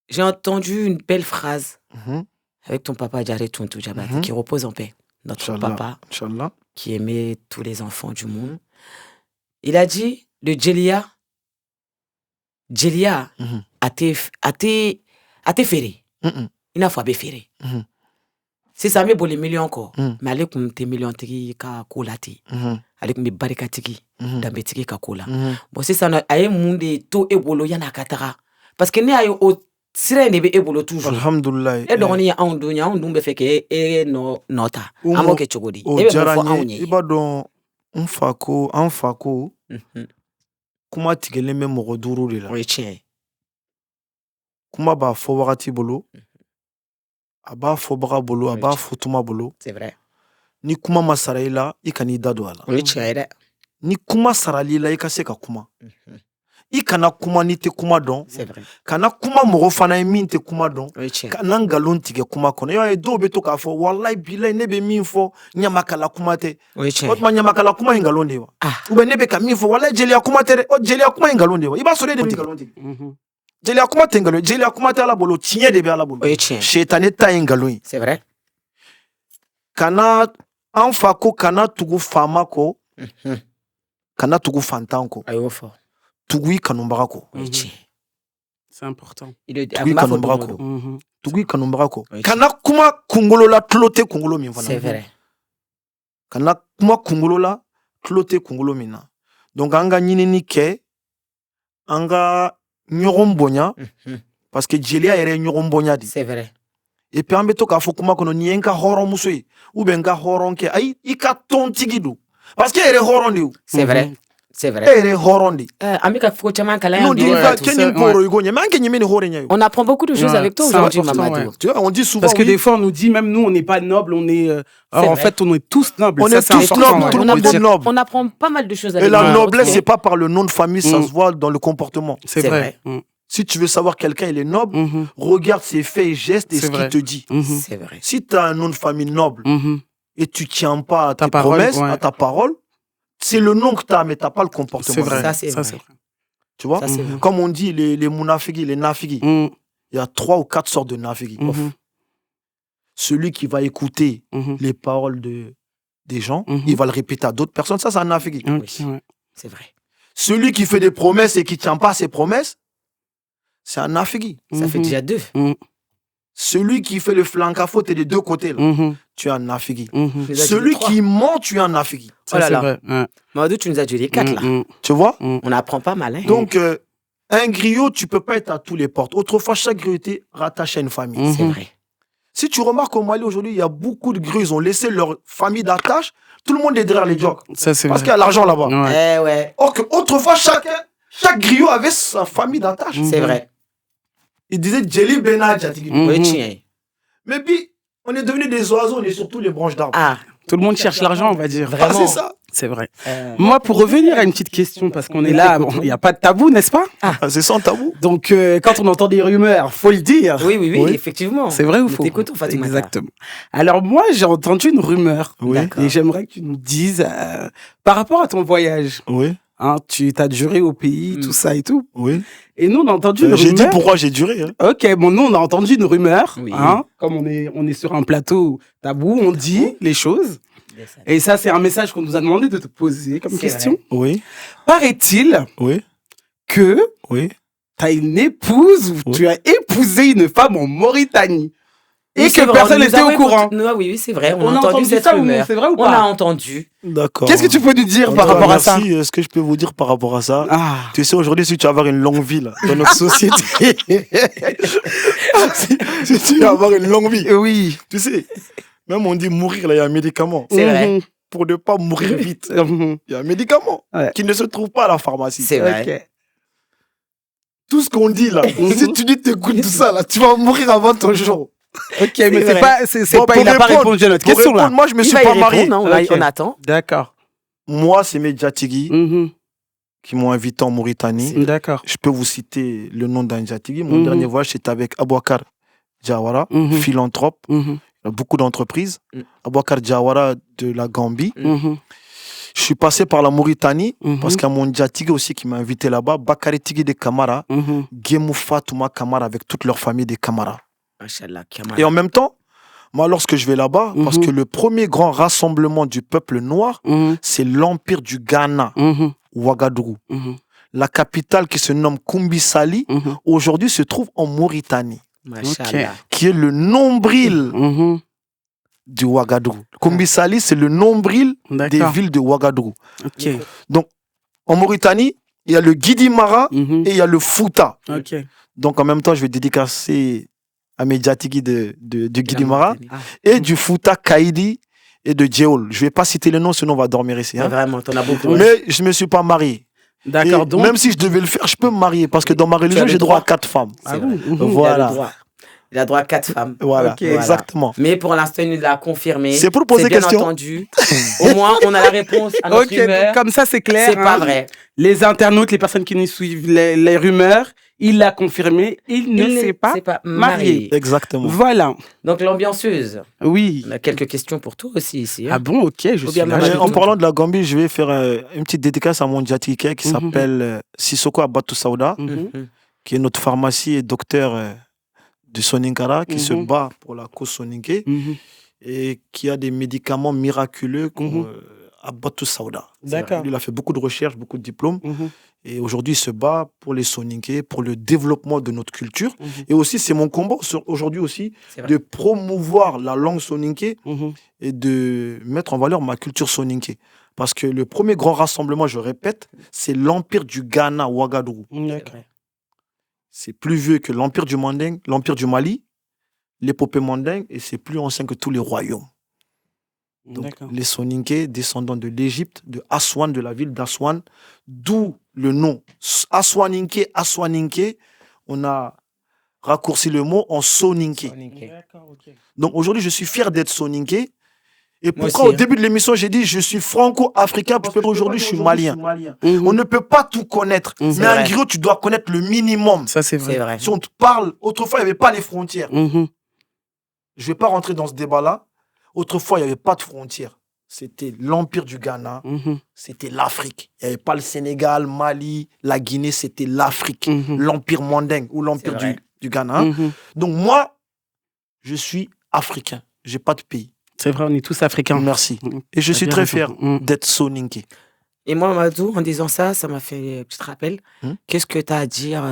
j'ai entendu une belle phrase Mhm. avec ton papa Djaré Tuntu Diabaté, Mhm. qui repose en paix. Notre Inch'Allah. papa, Inch'Allah. qui aimait tous les enfants du monde. Il a dit, le Djelia Mhm. a te ferré. Mhm. Il n'a pas ferré. Mhm. C'est ça, mais bon, les millions encore. Mhm. Mais allez, comme tes millions, tiki ka kolati. Mhm. Allez, comme barikatiki, Mhm. dambetiki ka kola. Mhm. Bon, c'est ça, aye monde to ebolo yana katara. Parce que ne aye o sire ne be ebolo toujours. Alhamdulillah. E dɔgɔnin ye anw dun ye anw dun bɛ fɛ k'e nɔ ta Ou an mo- b'o kɛ cogo di O e bɛ mun diyara fɔ n anw ye. ye I b'a dɔn n fa ko Mhm. kuma tigɛlen bɛ mɔgɔ 5 de la. o ye tiɲɛ ye Kuma b'a fɔ wagati bolo, a b'a fɔbaga bolo, a b'a fɔ tuma bolo. c'est vrai Ni kuma ma sara i la, i kan'i da don a la. o ye tiɲɛ ye dɛ Ni kuma sarali la, i ka se ka kuma. Mhm. I kana kuma n'i tɛ kuma dɔn. c'est vrai Kana kuma mɔgɔ fana ye min tɛ kuma dɔn. o ye tiɲɛ Kana ngalon tigɛ kuma kɔnɔ. I b'a ye dɔw bɛ to k'a fɔ walayi bilayi ne bɛ min fɔ ɲamakala kuma tɛ. o ye O tiɲɛ ye tuma ɲamakala kuma ye ngalon de ye wa? ah Ou bien ne bɛ ka min fɔ walayi jeliya kuma tɛ dɛ. O jeliya kuma ye ngalon de ye wa? I b'a sɔrɔ e de bɛ ngalon tigɛ. Mhm. Jeliya kuma tɛ ngalon ye. Jeliya kuma tɛ Ala bolo, tiɲɛ de bɛ Ala bolo. o ye tiɲɛ ye Shetane ta ye ngalon ye. c'est vrai Kana an fa ko kana tugu faama kɔ, Mhm. kana tugu fantan kɔ, a y'o fɔ tugu i kanubaga kɔ. o ye Mhm. tiɲɛ ye C'est important. a Tugu i tun b'a fɔ kanubaga don o kɔ. don Mhm. Tugu i kanubaga kɔ. Oui. Kana kuma kunkolo la tulo tɛ kunkolo min fana. c'est vrai Kana kuma kunkolo la tulo tɛ kunkolo min na. Donc an ka ɲinini kɛ, an ka ɲɔgɔn bonya, Mhm. parce que jeliya yɛrɛ ye ɲɔgɔn bonya de. c'est vrai Et puis an bɛ to k'a fɔ kuma kɔnɔ nin ye n ka hɔrɔnmuso ye ou bien n ka hɔrɔnkɛ. Ayi, i ka tɔntigi don. Parce que e yɛrɛ ye hɔrɔn de ye o. c'est vrai Mhm. c'est E vrai yɛrɛ ye hɔrɔn de ye. an bɛ ka ko caman kalan Non, yan dit bi ouais, va tout que ça, ni poro igo ɲɛ, mais an kɛ ɲimɛ ni hɔrɔn ye. on apprend beaucoup de choses Ouais, avec toi c'est aujourd'hui important, Mamadou ouais. Tu vois, on dit souvent Parce que oui, des fois, on nous dit, même nous, on n'est pas noble, on est. Alors, en vrai. fait, on est tous nobles. On Ça, est c'est tous important, nobles, ouais. tout le on monde apprend, est noble. on apprend pas mal de choses Et avec la toi. noblesse, Ok. c'est pas par le nom de famille, ça Mm. se voit dans le comportement. C'est C'est vrai. Mhm. Si tu veux savoir quelqu'un, il est noble, Mhm. regarde ses faits et gestes et C'est ce qu'il vrai. te dit. Mhm. c'est vrai Si tu as un nom de famille noble Mhm. et tu tiens pas à Ta tes parole, promesses, ouais. à ta parole, c'est le nom que tu as, mais tu n'as pas le comportement. C'est vrai. Ça, c'est Ça, vrai. c'est vrai. Tu vois ça c'est Mhm. vrai Comme on dit, les mounafigi, les nafigi, Mhm. il y a 3 ou 4 sortes de nafigi. Mhm. Celui qui va écouter Mhm. les paroles des gens, Mhm. il va le répéter à d'autres personnes. Ça, c'est un nafigi. Ok, Oui. ouais. c'est vrai Celui qui fait des promesses et qui ne tient pas ses promesses, c'est un nafigi. ça fait Mhm. déjà 2 Mhm. Celui qui fait le flanc-à-faux, t'es des 2 côtés, là. Mhm. Tu es un nafigi. Mhm. nous as dit Celui 3. qui ment, tu es un nafigi. Ça, Oh là c'est là. vrai. Ouais. Mamadou, tu nous as dit les 4 là. Mhm. Tu vois On apprend pas mal. Hein? Donc, un griot, tu peux pas être à tous les portes. Autrefois, chaque griot était rattaché à une famille. Mhm. C'est vrai. Si tu remarques au Mali aujourd'hui, il y a beaucoup de griots, ils ont laissé leur famille d'attache. Tout le monde est derrière les jocks. Ça, c'est Parce vrai. qu'il y a l'argent là-bas. Ouais. Eh ouais, Or que autrefois, chaque griot avait sa famille d'attache. c'est vrai. Il disait Djeli Bena Djatigi. Mhm. Oui, tiens. Mais puis, on est devenus des oiseaux, on est sur tous les branches d'arbres. Ah, Tout le monde cherche l'argent, on va dire. Ah, vraiment. c'est ça. C'est vrai. euh, Moi, pour revenir à une petite question, parce qu'on est là, bon, il n'y a pas de tabou, n'est-ce pas? Ah, c'est sans tabou. Donc, quand on entend des rumeurs, faut le dire. oui, oui, oui, Oui. effectivement. C'est vrai ou Nous faux? t'écoutons, Fatoumata. Exactement. Alors, moi, j'ai entendu une rumeur. Oui. D'accord. Et j'aimerais que tu nous dises, par rapport à ton voyage, Oui, hein, tu t'as duré au pays, Mm. tout ça et tout. oui. Et nous, on a entendu une J'ai dit rumeur. pourquoi j'ai duré. Hein. Ok, bon, nous, on a entendu une rumeur. Oui. Hein, comme on est sur un plateau tabou, on dit les choses. Et ça, c'est un message qu'on nous a demandé de te poser comme C'est question. vrai. Oui, Paraît-il oui, que oui. tu as une épouse ou Oui. tu as épousé une femme en Mauritanie et Oui, c'est que vrai, personne nous n'était avons au courant. écouté- oui, oui, c'est vrai. On, On a entendu cette ça ou non? rumeur. C'est vrai ou On a pas? entendu. D'accord. Qu'est-ce que tu peux nous dire En par tout cas, rapport à ça? merci. Ce que je peux vous dire par rapport à ça, Ah, tu sais, aujourd'hui, si tu vas avoir une longue vie là, dans notre société, si tu vas avoir une longue vie, oui. tu sais, même on dit mourir, là, il y a un médicament. C'est vrai. Mhm. Pour ne pas mourir vite, Mhm. il y a un médicament Ouais. qui ne se trouve pas à la pharmacie. C'est vrai. Ok. Tout ce qu'on dit là, si tu dis t'écoutes tout ça là, tu vas mourir avant ton jour. Ok, mais c'est vrai. pas, c'est Bon, pas, pour il n'a pas répondre- répondu à notre Pour question là. répondre, moi, je me Il suis va y pas marié. répondre, hein, Ok. on attend. D'accord. Moi, c'est mes Djatigi Mhm. qui m'ont invité en Mauritanie. D'accord. Je peux vous citer le nom d'un Djatigi. Mon Mhm. dernier voyage, c'était avec Abouakar Diawara, philanthrope, beaucoup d'entreprises. Abouakar Diawara de la Gambie. Je suis passé par la Mauritanie, parce qu'il y a mon Djatigé aussi qui m'a invité là-bas. Bakary Tigui de Camara, Guémou Fatouma Camara avec toute leur famille des Camara. Machallah, Et en même temps, moi, lorsque je vais là-bas, parce que le premier grand rassemblement du peuple noir, c'est l'Empire du Ghana, Ouagadougou. La capitale qui se nomme Kumbisali, aujourd'hui se trouve en Mauritanie, qui est le nombril du Ouagadougou. Kumbisali, c'est le nombril des villes de Ouagadougou. Donc, en Mauritanie, il y a le Guidimara et il y a le Fouta. Donc, en même temps, je vais dédicacer à mes Djatigui de Guidimara et du Fouta Kaïdi et de Djeol. Je ne vais pas citer les noms, sinon on va dormir ici. Hein. Vraiment, t'en as beaucoup. Mais je ne me suis pas marié. D'accord, donc... Même si je devais le faire, je peux me marier parce que dans ma religion, j'ai droit à 4 femmes. Voilà. Il a droit à 4 femmes. Voilà, exactement. Mais pour l'instant, il nous l'a confirmé. C'est pour poser bien question. Entendu. Au moins, on a la réponse à notre rumeur. Comme ça, c'est clair. C'est pas vrai. Les internautes, les personnes qui nous suivent les rumeurs, il l'a confirmé, il ne s'est pas marié. Exactement. Voilà. Donc, l'ambianceuse. Oui. On a quelques questions pour toi aussi ici. Hein. Ah bon, ok, je suis là. En parlant de la Gambie, je vais faire une petite dédicace à mon Djatigé qui s'appelle Sissoko Abatou Saouda, qui est notre pharmacie et docteur de Soninkara, qui se bat pour la cause soninké et qui a des médicaments miraculeux à Batou Saouda. D'accord. Lui, il a fait beaucoup de recherches, beaucoup de diplômes. Et aujourd'hui, il se bat pour les soninké, pour le développement de notre culture. Et aussi, c'est mon combat aujourd'hui aussi, de promouvoir la langue soninké et de mettre en valeur ma culture soninké. Parce que le premier grand rassemblement, je répète, c'est l'Empire du Ghana, Ouagadougou. C'est plus vieux que l'Empire du Manding, l'Empire du Mali, l'épopée Manding, et c'est plus ancien que tous les royaumes. Donc, les Soninké, descendants de l'Égypte, de Aswan, de la ville d'Aswan, d'où le nom Aswaninké, on a raccourci le mot en Soninké. Donc aujourd'hui, je suis fier d'être Soninké. Et pourquoi au début de l'émission, j'ai dit je suis franco-africain, parce qu'aujourd'hui, je suis malien. On ne peut pas tout connaître. Mais un griot, tu dois connaître le minimum. Ça, c'est vrai. Si on te parle, autrefois, il n'y avait pas les frontières. Je ne vais pas rentrer dans ce débat-là. Autrefois, il n'y avait pas de frontières. C'était l'Empire du Ghana, c'était l'Afrique. Il n'y avait pas le Sénégal, Mali, la Guinée, c'était l'Afrique. L'Empire Manding ou l'Empire du Ghana. Donc moi, je suis africain. Je n'ai pas de pays. C'est vrai, on est tous africains. Merci. Et je suis très fier d'être Soninké. Et moi, Mamadou, en disant ça, ça m'a fait, tu te rappelles, qu'est-ce que tu as à dire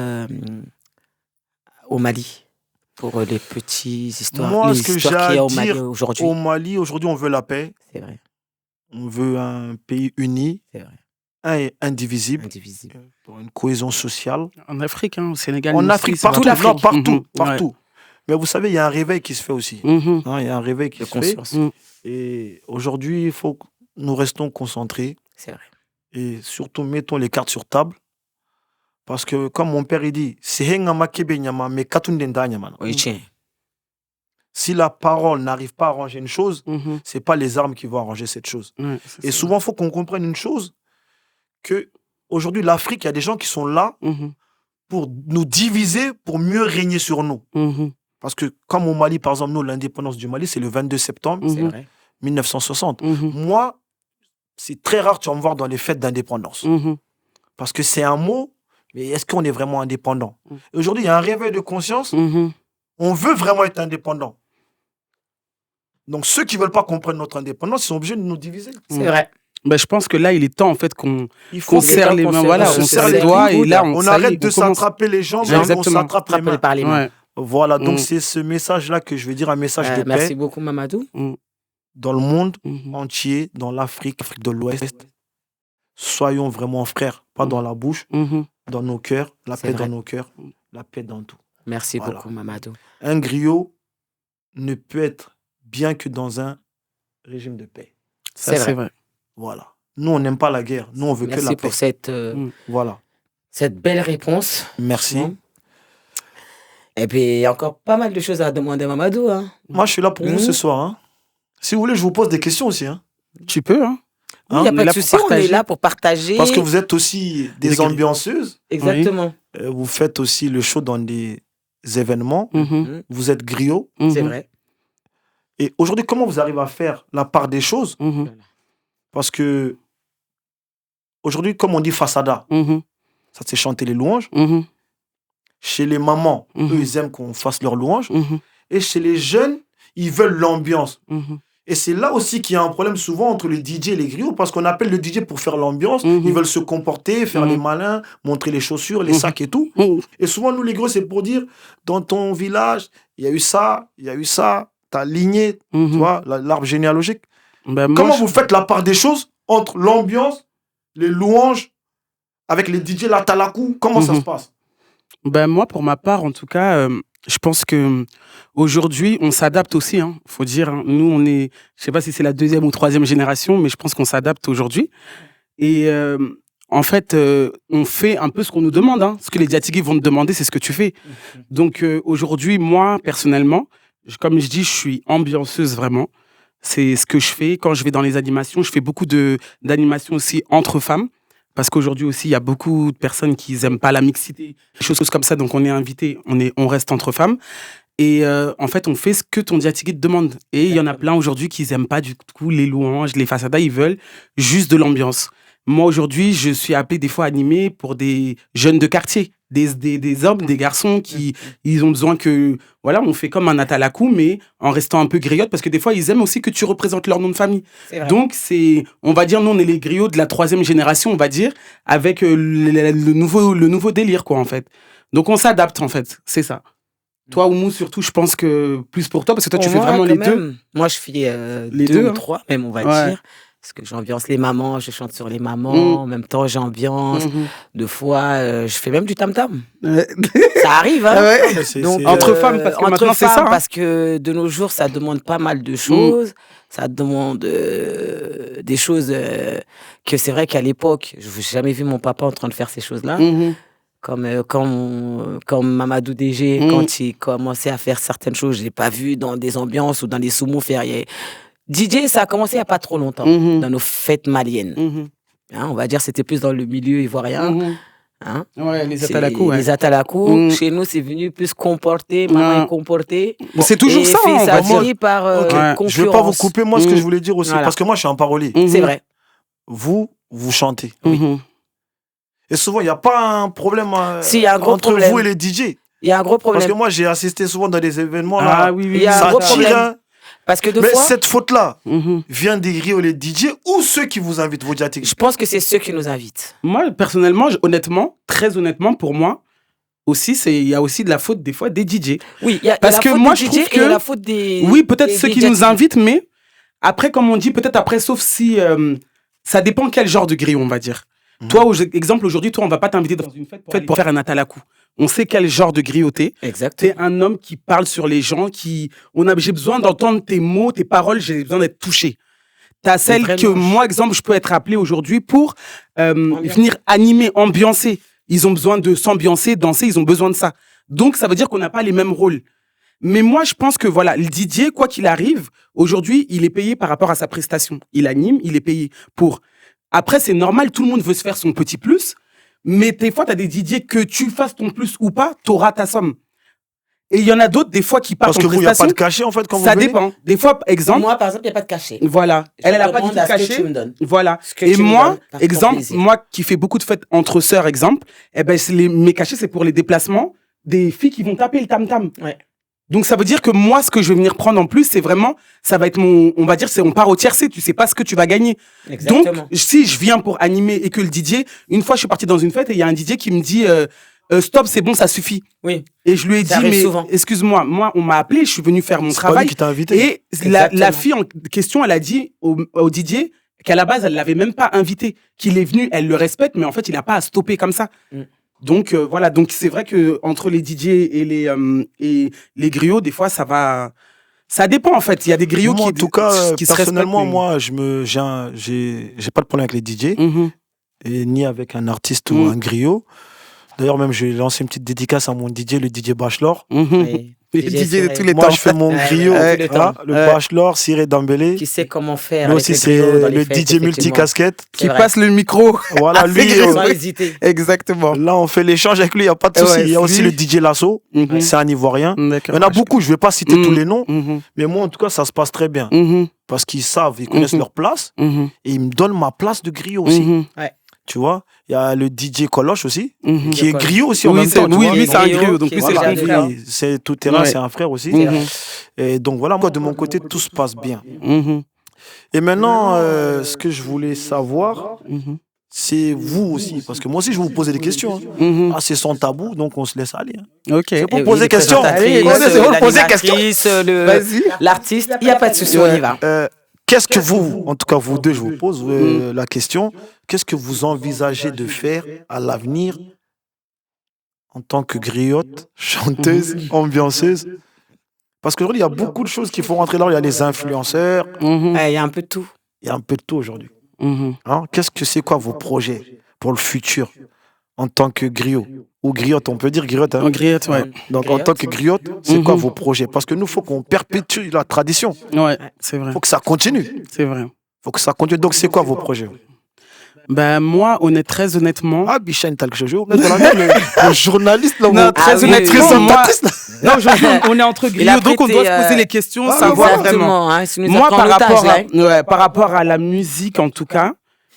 au Mali pour les petites histoires, moi, les ce que histoires qu'il y a au Mali dire aujourd'hui? Au Mali, aujourd'hui, on veut la paix. C'est vrai. On veut un pays uni, C'est vrai. un et indivisible, Indivisible. pour une cohésion sociale. En Afrique, au Sénégal. En Afrique, partout. Toute Non, partout. Ouais. Mais vous savez, il y a un réveil qui se fait aussi. Mhm. Hein, il y a un réveil qui De se fait. conscience. Et aujourd'hui, il faut que nous restons concentrés C'est vrai. et surtout mettons les cartes sur table. Parce que, comme mon père il dit, si la parole n'arrive pas à arranger une chose, Mhm. c'est pas les armes qui vont arranger cette chose. Ouais, Et souvent, il faut qu'on comprenne une chose, que aujourd'hui, l'Afrique, il y a des gens qui sont là Mhm. pour nous diviser, pour mieux régner sur nous. Mhm. Parce que, comme au Mali, par exemple, nous, l'indépendance du Mali, c'est le 22 septembre C'est vrai. 1960. Mhm. Moi, c'est très rare, tu vas me voir dans les fêtes d'indépendance. Mhm. Parce que c'est un mot, mais est-ce qu'on est vraiment indépendant? Mhm. Et aujourd'hui, il y a un réveil de conscience, Mhm. on veut vraiment être indépendant. Donc, ceux qui ne veulent pas comprendre notre indépendance, ils sont obligés de nous diviser. C'est vrai. Ben, je pense que là, il est temps en fait qu'on Il faut qu'on serre les mains, voilà, se on serre serre les les doigts et coudes, là, on ça y est, arrête de on commence. s'attraper les jambes, Ouais, on exactement. s'attrape les mains. Attrape par les mains. Ouais. Voilà, donc Mm. c'est ce message-là que je vais dire, un message de Merci paix beaucoup, Mamadou. dans le monde Mhm. entier, dans l'Afrique, Afrique de l'Ouest. Soyons vraiment frères, pas dans la bouche, Mhm. dans nos cœurs, la C'est paix vrai. dans nos cœurs, la paix dans tout. Merci Voilà. beaucoup, Mamadou. Un griot ne peut être bien que dans un régime de paix. Ça, C'est c'est vrai. vrai. Voilà. Nous, on n'aime pas la guerre. Nous, on veut que Merci la paix. pour cette, Voilà. cette belle réponse. Merci. Bon. Et puis, il y a encore pas mal de choses à demander à Mamadou. Hein. Moi, je suis là pour vous ce soir. Hein. Si vous voulez, je vous pose des questions aussi. Hein. Tu peux, hein. Il n'y a on est pas de là pour souci, on est partager. là pour partager. Parce que vous êtes aussi des Des- ambianceuses. Exactement. Vous faites aussi le show dans des événements, Mhm. vous êtes griot. C'est Mhm. vrai. Et aujourd'hui, comment vous arrivez à faire la part des choses? Mhm. Parce que aujourd'hui, comme on dit façada, Mhm. ça c'est chanter les louanges. Mhm. Chez les mamans, Mhm. eux, ils aiment qu'on fasse leurs louanges. Mhm. Et chez les jeunes, ils veulent l'ambiance. Mhm. Et c'est là aussi qu'il y a un problème souvent entre le DJ et les griots, parce qu'on appelle le DJ pour faire l'ambiance. Mhm. Ils veulent se comporter, faire Mhm. les malins, montrer les chaussures, les Mhm. sacs et tout. Mhm. Et souvent, nous, les griots, c'est pour dire, dans ton village, il y a eu ça, ta lignée, tu Mhm. vois, l'arbre généalogique. Ben, moi, Comment vous faites la part des choses entre l'ambiance, les louanges, avec les DJ, la talakou? Comment ça Mhm. se passe? Ben, moi, pour ma part, en tout cas, je pense que aujourd'hui, on s'adapte aussi. Hein, faut dire, hein. Nous, on est, je sais pas si c'est la 2e ou 3e génération, mais je pense qu'on s'adapte aujourd'hui. Et en fait, on fait un peu ce qu'on nous demande. Hein. Ce que les Diatigui vont te demander, c'est ce que tu fais. Donc aujourd'hui, moi, personnellement, comme je dis, je suis ambianceuse vraiment. C'est ce que je fais. Quand je vais dans les animations, je fais beaucoup d'animations aussi entre femmes. Parce qu'aujourd'hui aussi, il y a beaucoup de personnes qui n'aiment pas la mixité, des choses comme ça. Donc on est invité, on reste entre femmes. Et en fait, on fait ce que ton Diatigui te demande. Et il y en a plein aujourd'hui qui n'aiment pas du tout les louanges, les façadas. Ils veulent juste de l'ambiance. Moi, aujourd'hui, je suis appelé des fois à animer pour des jeunes de quartier, des hommes, des garçons qui ils ont besoin que, voilà, on fait comme un atalakou, mais en restant un peu griotte, parce que des fois, ils aiment aussi que tu représentes leur nom de famille. C'est vrai. Donc, on va dire, nous, on est les griots de la 3e génération, on va dire, avec le nouveau délire, quoi, en fait. Donc, on s'adapte, en fait, c'est ça. Toi, Oumou, surtout, je pense que plus pour toi, parce que toi, tu fais Moi, vraiment quand les deux. même, moi, je fais Les deux deux, ou hein. trois, même, on va Ouais. dire. Parce que j'ambiance les mamans, je chante sur les mamans. En même temps, j'ambiance. Mhm. Deux fois, je fais même du tam-tam. Ouais. Ça arrive, hein. Ah ouais. Non, mais c'est- Donc, c'est- Entre femmes, parce que entre maintenant, c'est femmes, ça, hein. parce que de nos jours, ça demande pas mal de choses. Ça demande des choses que c'est vrai qu'à l'époque, je n'ai jamais vu mon papa en train de faire ces choses-là. Mhm. Comme Mamadou DG, Mm. quand il commençait à faire certaines choses, je n'ai pas vu dans des ambiances ou dans des soumous fériés. DJ, ça a commencé il n'y a pas trop longtemps, Mhm. dans nos fêtes maliennes. Mhm. Hein, on va dire que c'était plus dans le milieu ivoirien. Mhm. Hein. Ouais, les C'est atalakou, ouais. Les atalakou. Mm. Chez nous, c'est venu plus comporter, maman Ouais. est comportée. C'est toujours Et ça, puis, on ça va a dire. fini par Ok, concurrence. je ne vais pas vous couper. Moi, ce que Mm. je voulais dire aussi, Voilà. parce que moi, je suis un parolier. Mhm. C'est vrai. Vous chantez. Mhm. Et souvent, il n'y a pas un problème Si, il y a un gros entre problème. vous et les DJ. Il y a un gros problème. Parce que moi, j'ai assisté souvent dans des événements Ah là. oui, Il oui. y a un Ça gros tire, problème. hein. Parce que deux Mais fois, cette faute-là Mhm. vient des griots, les DJ ou ceux qui vous invitent, vos diatigui. je pense que c'est ceux qui nous invitent. Moi, personnellement, honnêtement, très honnêtement, pour moi, aussi, il y a aussi de la faute des fois des DJ. Oui, il y a Parce la que faute moi, des je DJ trouve et il y a que- la faute des. Oui, peut-être des ceux qui DJ. nous invitent, mais après, comme on dit, peut-être après, sauf si ça dépend quel genre de griot, on va dire. Toi, exemple, aujourd'hui, toi, on va pas t'inviter dans une fête pour faire un atalakou. On sait quel genre de griot t'es. Exactement. T'es un homme qui parle sur les gens, j'ai besoin d'entendre tes mots, tes paroles, j'ai besoin d'être touché. T'as celle vraiment- que moi, exemple, je peux être appelé aujourd'hui pour venir animer, ambiancer. Ils ont besoin de s'ambiancer, danser, ils ont besoin de ça. Donc, ça veut dire qu'on n'a pas les mêmes rôles. Mais moi, je pense que voilà, le DJ, quoi qu'il arrive, aujourd'hui, il est payé par rapport à sa prestation. Il anime, il est payé pour. Après, c'est normal, tout le monde veut se faire son petit plus, mais des fois, tu as des DJ que tu fasses ton plus ou pas, tu auras ta somme. Et il y en a d'autres, des fois, qui partent Parce que en vous, il n'y a pas prestation. de cachet en fait quand Ça vous venez. dépend. Des fois, exemple, Moi, par exemple, il n'y a pas de cachet. voilà. Je Elle n'a pas demande du tout à ce que caché. tu me donnes. Voilà. Ce que Et tu me moi, donnes, par exemple, plaisir. moi qui fais beaucoup de fêtes entre sœurs, exemple, eh ben, mes cachets, c'est pour les déplacements des filles qui vont taper le tam-tam. Ouais. Donc, ça veut dire que moi, ce que je vais venir prendre en plus, c'est vraiment, ça va être on va dire, on part au tiercé, tu sais pas ce que tu vas gagner. Exactement. Donc, si je viens pour animer et que le DJ, une fois, je suis parti dans une fête et il y a un DJ qui me dit, stop, c'est bon, ça suffit. Oui. Et je lui ai dit, Ça arrive mais souvent. excuse-moi, moi, on m'a appelé, je suis venu faire mon C'est pas lui travail. qui t'a invité. Et la Exactement. fille en question, elle a dit au DJ qu'à la base, elle l'avait même pas invité, qu'il est venu, elle le respecte, mais en fait, il n'a pas à stopper comme ça. Mm. Donc voilà, donc c'est vrai que entre les DJ et les griots, des fois, ça dépend en fait. Il y a des griots Moi, en tout cas, qui se personnellement, respectent, mais- moi, j'ai pas de problème avec les DJ Mhm. et ni avec un artiste ou Mm. un griot. D'ailleurs, même, je vais lancer une petite dédicace à mon DJ, le DJ Bachelor. Mhm. Oui. Les DJ DJ de Cyril. tous les Moi, temps. je fais mon Ouais, griot. ouais, tous les temps. Le bachelor, Cyril Dembélé. Qui sait comment faire. Lui avec aussi, le c'est griot dans les le fêtes, DJ effectivement. multicasquette. C'est Qui vrai. passe le micro. Voilà, Ah, lui, c'est Sans vrai. hésiter. Exactement. là, on fait l'échange avec lui, il n'y a pas de souci. Ouais, Il y a aussi lui. le DJ Lasso, Mhm. c'est un Ivoirien. D'accord. Il y en a beaucoup, je ne vais pas citer tous les noms, Mhm. mais moi, en tout cas, ça se passe très bien. Mhm. Parce qu'ils savent, ils connaissent Mhm. leur place, Mhm. et ils me donnent ma place de griot aussi. Mhm. Tu vois, il y a le DJ Coloche aussi, Mhm. qui est Coloche. griot aussi en Oui, même c'est- temps. tu oui, vois. lui, c'est un Griot, griot, donc qui lui, est c'est Voilà, un déjà frère. lui, c'est tout terrain, Ouais. c'est un frère aussi. C'est Mhm. vrai. Et donc voilà, moi, de mon côté, tout se passe bien. Mhm. Et maintenant, ce que je voulais savoir, Mhm. c'est vous aussi, parce que moi aussi, je vais vous poser des questions. Hein. Mhm. Ah, c'est sans tabou, donc on se laisse aller. Hein. Ok. C'est pour Et poser les question. présentatrices, C'est pour poser question. l'animatrice, Vas-y. l'artiste, il n'y a pas de souci, on y va. Qu'est-ce que vous, en tout cas vous deux, je vous pose la question, qu'est-ce que vous envisagez de faire à l'avenir en tant que griotte, chanteuse, ambianceuse? Parce qu'aujourd'hui, il y a beaucoup de choses qui font rentrer là. Il y a les influenceurs, Mhm. Ouais, il y a un peu de tout. il y a un peu de tout aujourd'hui. Mhm. Hein? Qu'est-ce que c'est quoi vos projets pour le futur en tant que griot ou griotte? On peut dire griotte. Hein? En grillette, ouais. Donc en Griotte. tant que griotte, c'est quoi Mhm. vos projets? Parce que nous, il faut qu'on perpétue la tradition. Ouais, c'est vrai. Il faut que ça continue. C'est vrai. Faut que ça continue. Donc c'est quoi vos projets? Ben, moi, très honnêtement. Ah, Bichane, t'as quelque chose. Le journaliste, là, Non, vous- très Ah oui, honnêtement, oui. moi, présentatrice, là. non, aujourd'hui, on est entre Il a griots, donc on prêté, doit se poser les questions, ah, savoir vraiment. Exactement, hein, si nous Moi, apprend en otage, là. par rapport à la musique, en tout cas,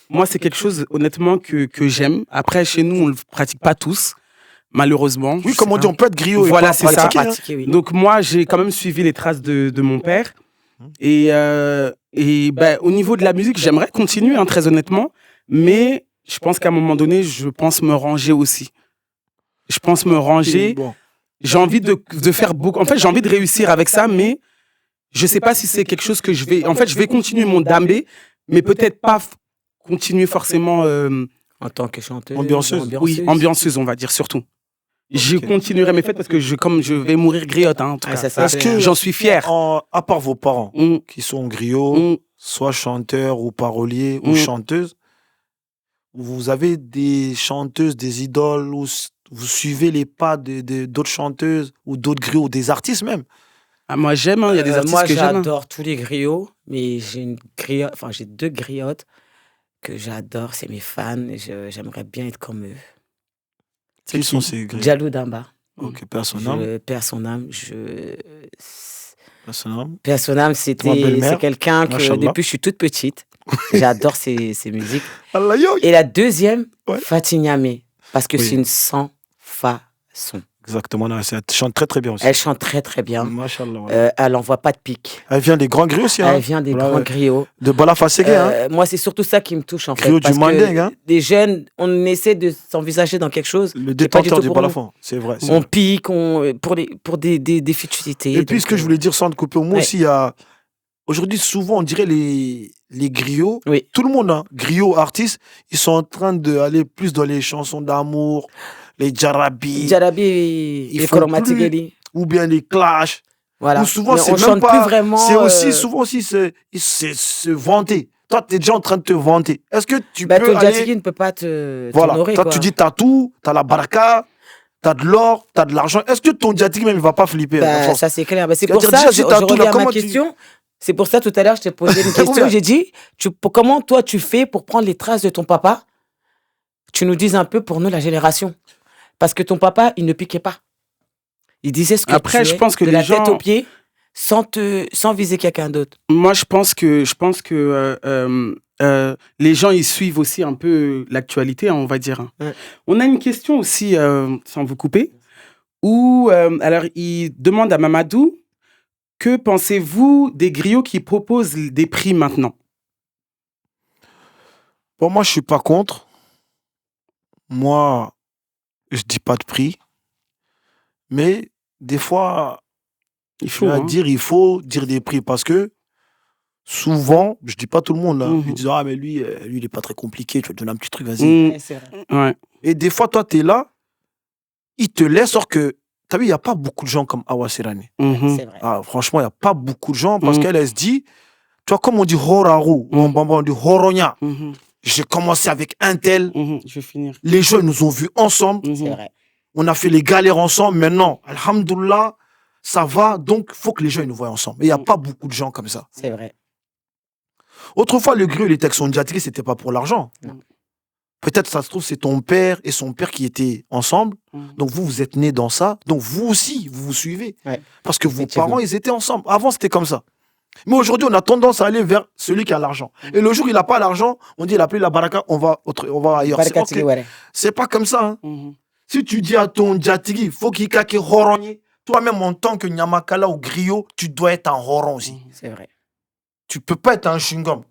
moi, c'est quelque chose, honnêtement, que j'aime. Après, chez nous, on le pratique pas tous, malheureusement. Oui, comme on dit, on peut être griot. et Voilà, pas c'est ça. pratiquer, hein. Pratiquer, oui. Donc, moi, j'ai quand même suivi les traces de mon père. Et ben, au niveau de la musique, j'aimerais continuer, hein, très honnêtement. Mais je pense qu'à un moment donné, je pense me ranger aussi. Je pense me ranger. Bon. J'ai envie de faire beaucoup. En fait, j'ai envie de réussir avec ça, mais je sais pas si c'est quelque chose que je vais. En fait, je vais continuer mon dambé, mais peut-être pas continuer forcément. En tant que chanteuse. Ambianceuse. Oui, ambianceuse, on va dire surtout. Je continuerai mes fêtes parce que comme je vais mourir griotte, hein, en tout Ah, cas. ça, c'est Est-ce clair. que, J'en suis fier. à part vos parents, Mm, qui sont griots, mm. soit chanteurs ou paroliers ou Mm. chanteuses, vous avez des chanteuses, des idoles, ou vous suivez les pas d'autres chanteuses ou d'autres griots, ou des artistes même? Ah, moi, j'aime, hein, il y a des artistes moi, que j'aime. hein. j'adore tous les griots, mais j'ai deux griottes que j'adore, c'est mes fans, et j'aimerais bien être comme eux. Qui sont ces griots? Jalou Damba. Ok, personnel. Je perds son âme. Personnel. Père son âme, Ma belle-mère. c'est quelqu'un que Machallah. depuis que je suis toute petite, j'adore ses musiques. Allah yo. Et la deuxième, Ouais. Fatih Niamé, parce que Oui. c'est une sans façon. Exactement, non, elle chante très très bien aussi. Elle chante très très bien. Machallah, voilà. Elle n'envoie pas de pic. Elle vient des grands griots aussi, hein. Elle vient des Voilà, grands ouais. griots. De Balafaségué, hein. Moi, c'est surtout ça qui me touche en fait. Griot du Parce Manding, que hein. des jeunes, on essaie de s'envisager dans quelque chose. Le c'est pas du détenteur tout du pour nous. balafon, c'est vrai. c'est On vrai. pique pour des futilités. Et puis, donc, ce que je voulais dire sans te couper, moi ouais. aussi, il y a. Aujourd'hui, souvent, on dirait les griots, Oui. tout le monde, hein, griots, artistes, ils sont en train d'aller plus dans les chansons d'amour, les jarabis, Jarabi et Ils font Koromatigeli. ou bien les clashs. Voilà. Ou souvent, Mais c'est on même chante pas. plus vraiment. C'est aussi, souvent aussi, c'est se vanter. Toi, tu es déjà en train de te vanter. Est-ce que tu Bah, peux ton aller. Jatigi ne peut pas Voilà. t'honorer. Toi, quoi. tu dis, t'as tout, t'as la baraka, t'as de l'or, t'as de l'argent. Est-ce que ton Jatigi même, il va pas flipper à Bah, force? ça, c'est clair. Bah, c'est C'est-à-dire, pour ça, déjà, je si t'as tout, là, reviens à ma comment tu- question. C'est pour ça, tout à l'heure, je t'ai posé une question. Oula. J'ai dit, comment toi, tu fais pour prendre les traces de ton papa? Tu nous dises un peu pour nous, la génération. Parce que ton papa, il ne piquait pas. Il disait ce que Après, tu je es, pense que de les la tête gens- aux pieds, sans viser quelqu'un d'autre. Moi, je pense que les gens, ils suivent aussi un peu l'actualité, hein, on va dire. Ouais. On a une question aussi, sans vous couper, où, alors, il demande à Mamadou, que pensez-vous des griots qui proposent des prix maintenant? Bon, moi, je suis pas contre. Moi, je dis pas de prix. Mais des fois, Il faut, à hein. dire, il faut dire des prix parce que souvent, je dis pas tout le monde là, Mhm. ils disent ah mais lui il est pas très compliqué, tu vas te donner un petit truc, vas-y. Mm, C'est vrai. ouais. Et des fois toi tu es là, il te laisse or que t'as vu il y a pas beaucoup de gens comme Awa Serane. Mhm. C'est vrai. Ah franchement, il y a pas beaucoup de gens parce Mhm. qu'elle elle se dit tu vois comme on dit horaru, ou en Mhm. bamba on dit horonya. Mhm. J'ai commencé avec un tel, Mhm. Je vais finir. les gens ils nous ont vus ensemble, Mhm. C'est vrai. on a fait les galères ensemble, maintenant alhamdoulilah, Ça va, donc il faut que les gens ils nous voient ensemble. Et il n'y a pas beaucoup de gens comme ça. C'est vrai. Autrefois, le griot, il était avec son Djatigi, c'était pas pour l'argent. Non. Peut-être, ça se trouve, c'est ton père et son père qui étaient ensemble. Donc vous êtes nés dans ça. Donc vous aussi, vous vous suivez. Ouais. Parce que vos Effectivement. parents, ils étaient ensemble. Avant, c'était comme ça. Mais aujourd'hui, on a tendance à aller vers celui qui a l'argent. Et le jour où il n'a pas l'argent, on dit, il a pris la baraka, on va ailleurs. C'est Baraka Tigi, ok. ouais. C'est pas comme ça. Hein. Mhm. Si tu dis à ton Djatigi, il faut qu'il kake horogné. Toi-même, en tant que Nyamakala ou griot, tu dois être un horon aussi. C'est vrai. Tu peux pas être un chewing-gum.